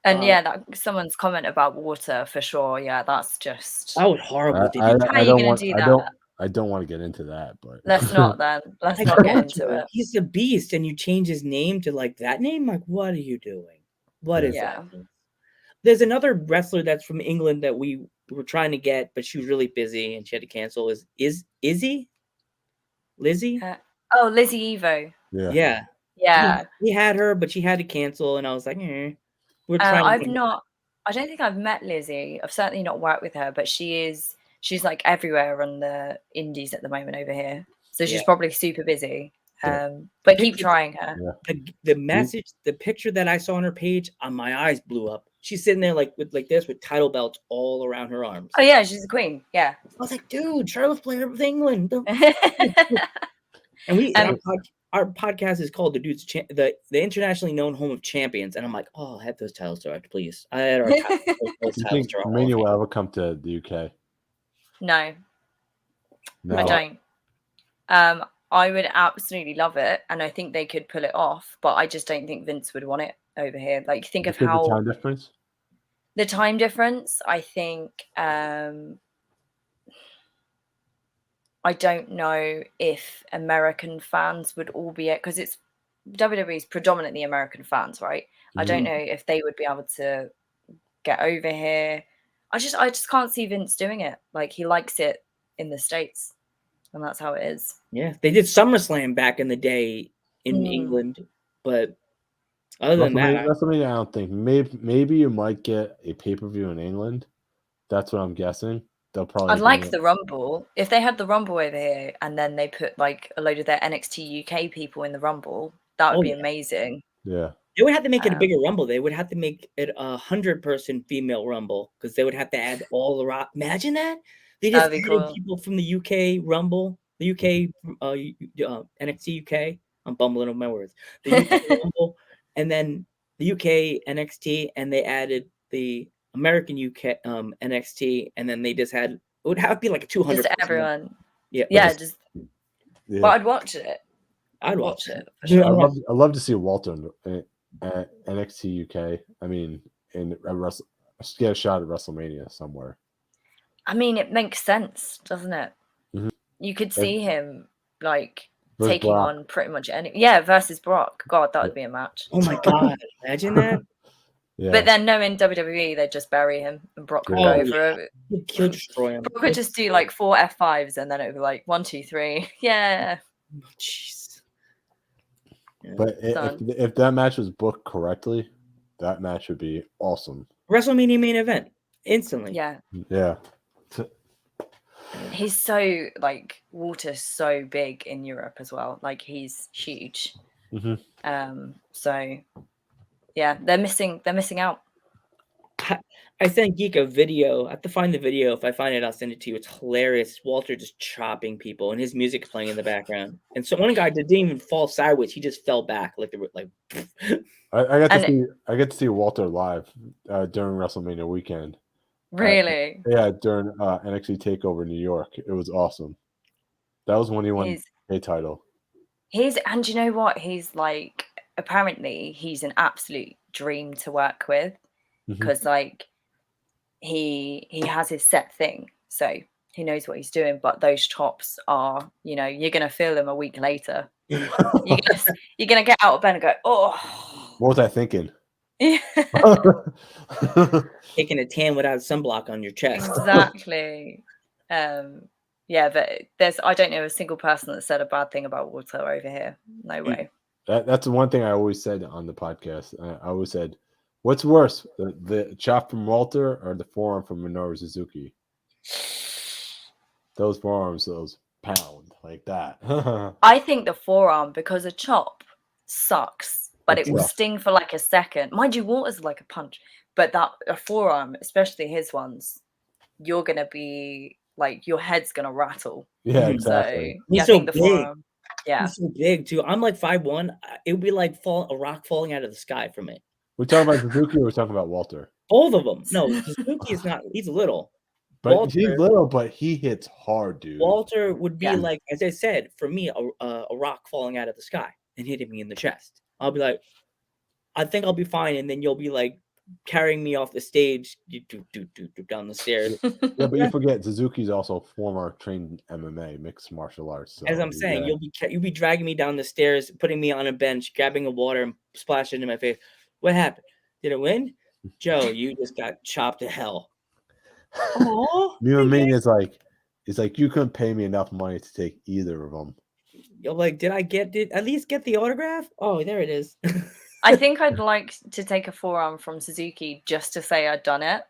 And someone's comment about water for sure. Yeah, that's just that was horrible. I don't I don't want to get into that, but Let's not then. Let's I not get told into you, it. he's a beast, and you change his name to like that name. Like, what are you doing? What is Yeah. that? There's another wrestler that's from England that we were trying to get, but she was really busy and she had to cancel. Is Izzy? Lizzie? Oh, Lizzie Evo. Yeah. Yeah. We had her, but she had to cancel, and I was like, we're trying. I don't think I've met Lizzie. I've certainly not worked with her, but she's like everywhere on the indies at the moment over here. So she's probably super busy. But keep trying her. The message, the picture that I saw on her page, my eyes blew up. She's sitting there like this with title belts all around her arms. Oh yeah, she's a queen. Yeah. I was like, dude, Charlotte Flair with England. And our podcast is called the internationally known home of champions. And I'm like, oh, I have those titles direct, please. I had our those you titles think Mania will ever come to the UK? No. I don't. I would absolutely love it, and I think they could pull it off, but I just don't think Vince would want it over here. Like, think of how the time difference. The time difference, I think. I don't know if American fans would all be it, because it's WWE is predominantly American fans, right? I don't know if they would be able to get over here. I just can't see Vince doing it. Like, he likes it in the States, and that's how it is. Yeah, they did SummerSlam back in the day in England, but other than that, WrestleMania, I don't think. Maybe you might get a pay-per-view in England. That's what I'm guessing. They'll probably. I'd like the Rumble. If they had the Rumble over here and then they put like a load of their NXT UK people in the Rumble, that would be amazing. Yeah. They would have to make it a bigger Rumble. They would have to make it 100-person female Rumble, because they would have to add all the rock. Imagine that. They just added people from the UK Rumble, the UK NXT UK. I'm bumbling over my words. The UK Rumble, and then the UK NXT, and they added the American UK NXT, and then they just had it would have to be like a 200. Just everyone. Yeah. But I'd watch it. I'd watch it. Sure. I'd love to see Walter in NXT UK. I mean, get a shot at WrestleMania somewhere. I mean, it makes sense, doesn't it? Mm-hmm. You could see him like versus taking Brock. on pretty much versus Brock. God, that would be a match. Oh my God, imagine that. Yeah. But then knowing WWE, they'd just bury him and Brock would go over it. He'll destroy him. Brock would just do like 4 F5s and then it would be like 1, 2, 3. Yeah. Jeez. But if that match was booked correctly, that match would be awesome. WrestleMania main event instantly. Yeah. Yeah. He's so like Walter's so big in Europe as well. Like he's huge. So yeah, they're missing out. I sent Geek a video. I have to find the video. If I find it, I'll send it to you. It's hilarious. Walter just chopping people, and his music's playing in the background. And so one guy didn't even fall sideways; he just fell back like. I got to see Walter live during WrestleMania weekend. Really? Yeah, during NXT Takeover New York. It was awesome. That was when he won a title. And you know what? He's like, apparently he's an absolute dream to work with, because like he has his set thing, so he knows what he's doing. But those chops are, you're gonna feel them a week later. you're gonna get out of bed and go, oh. What was I thinking? Taking a tan without sunblock on your chest. Exactly. But I don't know a single person that said a bad thing about Walter over here. No way. That's the one thing I always said on the podcast. I always said, what's worse, the chop from Walter or the forearm from Minoru Suzuki? Those forearms, those pound like that. I think the forearm, because a chop sucks, but it will sting for like a second. Mind you, Walter's like a punch, but a forearm, especially his ones, you're gonna be like, your head's gonna rattle. Yeah, exactly. So, I think the forearm. Yeah, he's so big too. I'm like 5'1". It would be like a rock falling out of the sky from it. We're talking about Suzuki, or we're talking about Walter? Both of them. No, Suzuki is not. He's little. But Walter, he's little, but he hits hard, dude. Walter would be like, as I said, for me, a rock falling out of the sky and hitting me in the chest. I'll be like, I think I'll be fine, and then you'll be like carrying me off the stage down the stairs. Yeah, but you forget Suzuki's also former trained MMA, mixed martial arts. So As I'm saying, you'll be dragging me down the stairs, putting me on a bench, grabbing a water and splashing it in my face. What happened? Did it win? Joe, you just got chopped to hell. Oh, Mania is like you couldn't pay me enough money to take either of them. You're like, did at least get the autograph? Oh, there it is. I think I'd like to take a forearm from Suzuki just to say I'd done it,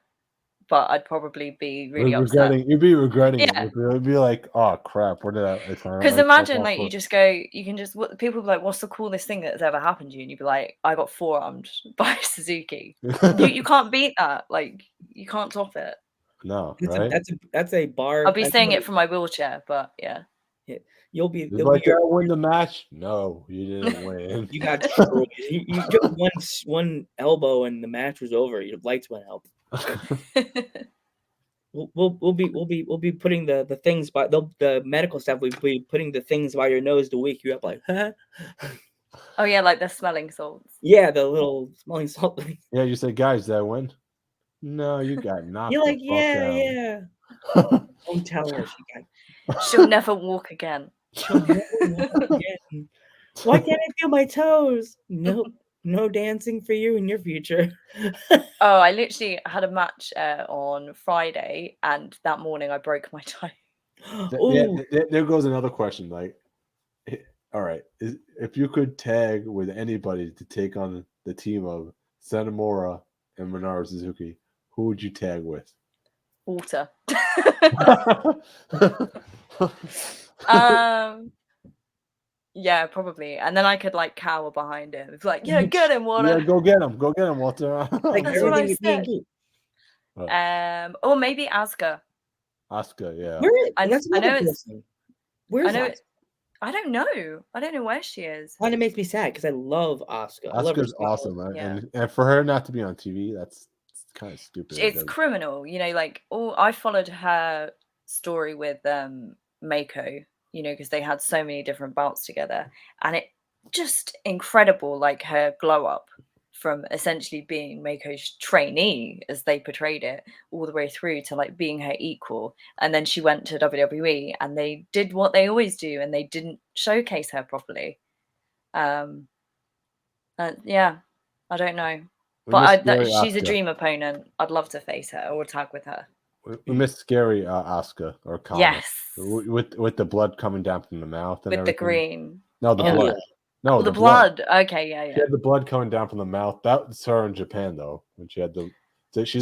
but I'd probably be really upset. You'd be regretting Yeah. it. You'd be like, oh crap, what did I? Because imagine like you just go, you can just people be like, what's the coolest thing that's ever happened to you? And you'd be like, I got forearmed by Suzuki. you can't beat that. Like you can't top it. No, that's a bar. I'll be saying it from my wheelchair, but yeah. You'll be like, I win the match. No, you didn't win. You got destroyed. You took one elbow and the match was over. Your lights went out. We'll be putting the things by the medical staff. We'll be putting the things by your nose to wake you up. Like, huh? Oh yeah, like the smelling salts. Yeah, the little smelling salt thing. Yeah, you say, guys, did I win? No, you got knocked. You're like, yeah. Don't tell her she'll never walk again. Why can't I feel my toes? Nope. No dancing for you in your future. Oh, I literally had a match on Friday, and that morning I broke my toe. There goes another question. Like, all right, if you could tag with anybody to take on the team of Sanamura and Minoru Suzuki, who would you tag with? Water. Yeah, probably. And then I could like cower behind him. It's like, yeah, get him, Water. Yeah, go get him, Walter. Like that's what I said. Or maybe Asuka. Asuka, yeah. I know it's. Where's Asuka? I don't know. I don't know where she is. Kind of makes me sad because I love Asuka. Asuka's awesome, and for her not to be on TV, that's kind of stupid. It's criminal, like. I followed her story with Mako, because they had so many different bouts together, and it just incredible, like her glow up from essentially being Mako's trainee, as they portrayed it, all the way through to like being her equal. And then she went to WWE, and they did what they always do, and they didn't showcase her properly. Yeah, I don't know, but she's a dream opponent. I'd love to face her or tag with her. We miss scary Asuka or Kana. Yes, with the blood coming down from the mouth and with everything. the green. No, the blood. No, the blood. Okay, yeah. She had the blood coming down from the mouth. That was her in Japan though, when she had the. She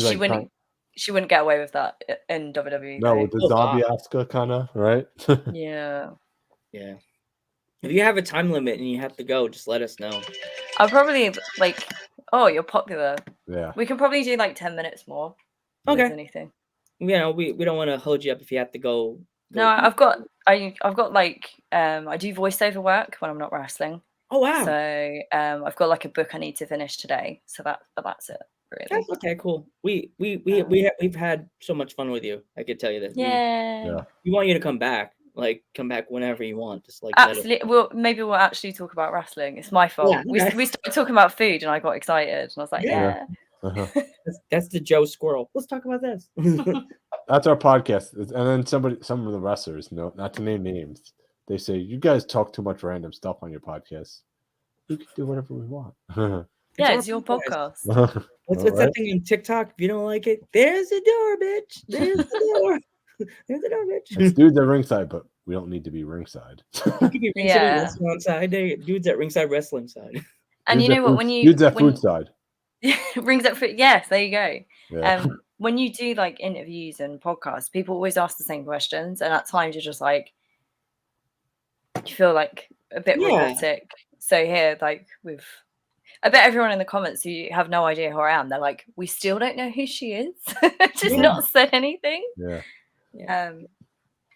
wouldn't get away with that in WWE. No, with the zombie Asuka kind of, right? Yeah. If you have a time limit and you have to go, just let us know. I'll probably you're popular. Yeah. We can probably do like 10 minutes more. Okay. Anything. We don't want to hold you up if you have to go. No, I've got like I do voiceover work when I'm not wrestling. Oh wow! So I've got like a book I need to finish today. So that's it. Really. That's okay, cool. We've had so much fun with you. I could tell you that. Yeah. We want you to come back. Like come back whenever you want. Just like absolutely. Maybe we'll actually talk about wrestling. It's my fault. Yeah, okay. We started talking about food and I got excited and I was like, yeah. Uh-huh. That's the Joe Squirrel. Let's talk about this. That's our podcast. And then some of the wrestlers, not to name names, they say, you guys talk too much random stuff on your podcast. We can do whatever we want. It's your podcast. What's that thing on TikTok? If you don't like it, there's the door, bitch. There's the door. There's the door, bitch. It's dudes at ringside, but we don't need to be ringside. You could be wrestling side. Dudes at ringside wrestling side. And dudes, you know what? When you dudes at food side. Rings up food. Yes, there you go. Yeah. When you do like interviews and podcasts, people always ask the same questions, and at times you're just like, you feel like a bit robotic. So here, like I bet everyone in the comments who have no idea who I am, they're like, we still don't know who she is. Just not said anything. Yeah.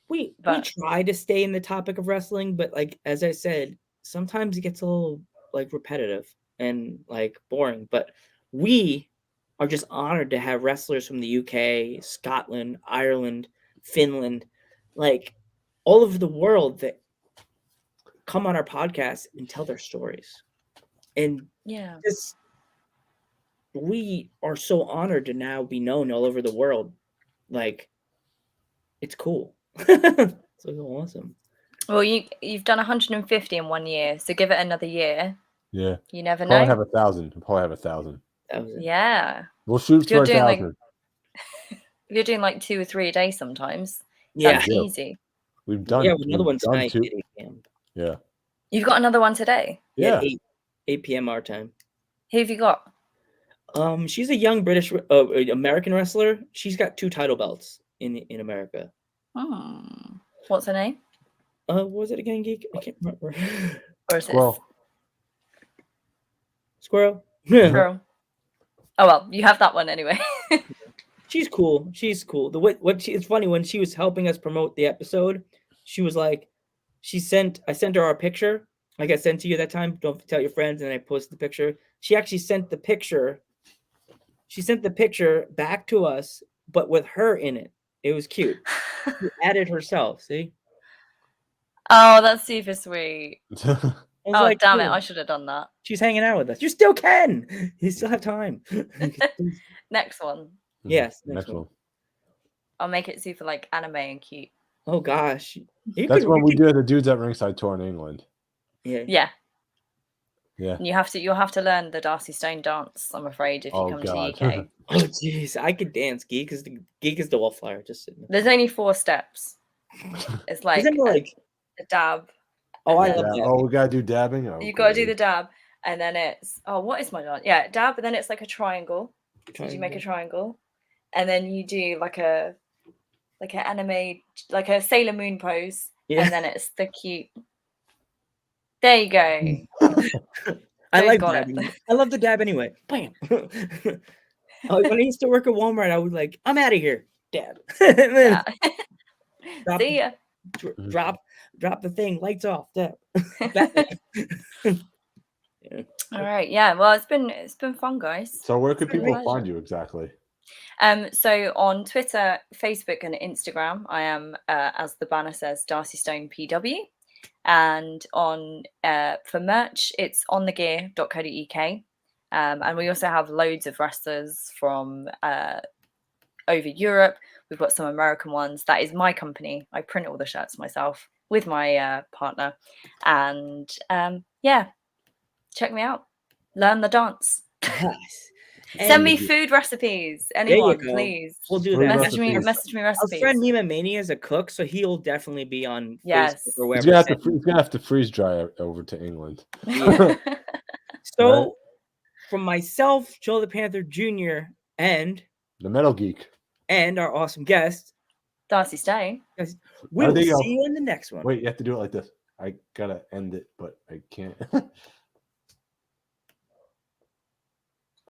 We try to stay in the topic of wrestling, but like as I said, sometimes it gets a little like repetitive and like boring. But we are just honored to have wrestlers from the UK, Scotland, Ireland, Finland, like all over the world that come on our podcast and tell their stories. And we are so honored to now be known all over the world. Like, it's cool. So awesome. Well, you've done 150 in 1 year, so give it another year. Yeah. You never know. Probably have 1,000. Probably have 1,000. Yeah. We'll shoot for 1,000. If you're doing like 2 or 3 a day sometimes, Yeah. that's easy. We've done. Yeah, another one done tonight 2. at 8 p.m. Yeah. You've got another one today? Yeah. 8 p.m. our time. Who have you got? She's a young British American wrestler. She's got 2 title belts in America. What's her name? What was it again, Geek? I can't remember. Or is Squirrel. Squirrel. Squirrel. Oh well, you have that one anyway. She's cool. She's cool. It's funny when she was helping us promote the episode. She was like, I sent her our picture. Like I sent to you that time. Don't tell your friends, and I posted the picture. She actually sent the picture. She sent the picture back to us, but with her in it. It was cute. She added herself. See. Oh, that's super sweet. Oh, like, damn it! I should have done that. She's hanging out with us. You still can. You still have time. Next one. Yes. Next one. I'll make it super like anime and cute. Oh gosh. That's what we do at the Dudes at Ringside tour in England. Yeah. Yeah. Yeah. And you'll have to learn the Darcy Stone dance, I'm afraid, if you come to the UK. Oh jeez, I could dance. Geek is the wallflower. Just sitting there. There's only 4 steps. It's like, a dab. Oh, I love that. Oh, we gotta do dabbing. Oh, you gotta do the dab, and then it's what is my dance? Yeah, dab, and then it's like a triangle. So you make a triangle, and then you do like an anime, like a Sailor Moon pose, and then it's the cute. There you go. I like dabbing. I love the dab anyway. Bam. When I used to work at Walmart, I was like, I'm out of here. Dab. Yeah. See ya. Drop the thing. Lights off. Dab. Yeah. All right. Yeah. Well, it's been fun, guys. So where could people find you exactly? So on Twitter, Facebook, and Instagram, I am as the banner says, Darcy Stone PW. And on for merch, it's onthegear.co.uk. And we also have loads of wrestlers from over Europe. We've got some American ones. That is my company. I print all the shirts myself with my partner. And yeah, check me out. Learn the dance. Yes. Send me food recipes. Anyone, please. We'll do that. Message me recipes. Our friend Nima Mania is a cook, so he'll definitely be on yes. Facebook or wherever. He's gonna have to freeze dry over to England. So, right? From myself, Joe the Panther Jr., and the Metal Geek, and our awesome guest, Darcy Stone. We'll see you in the next one. Wait, you have to do it like this. I gotta end it, but I can't.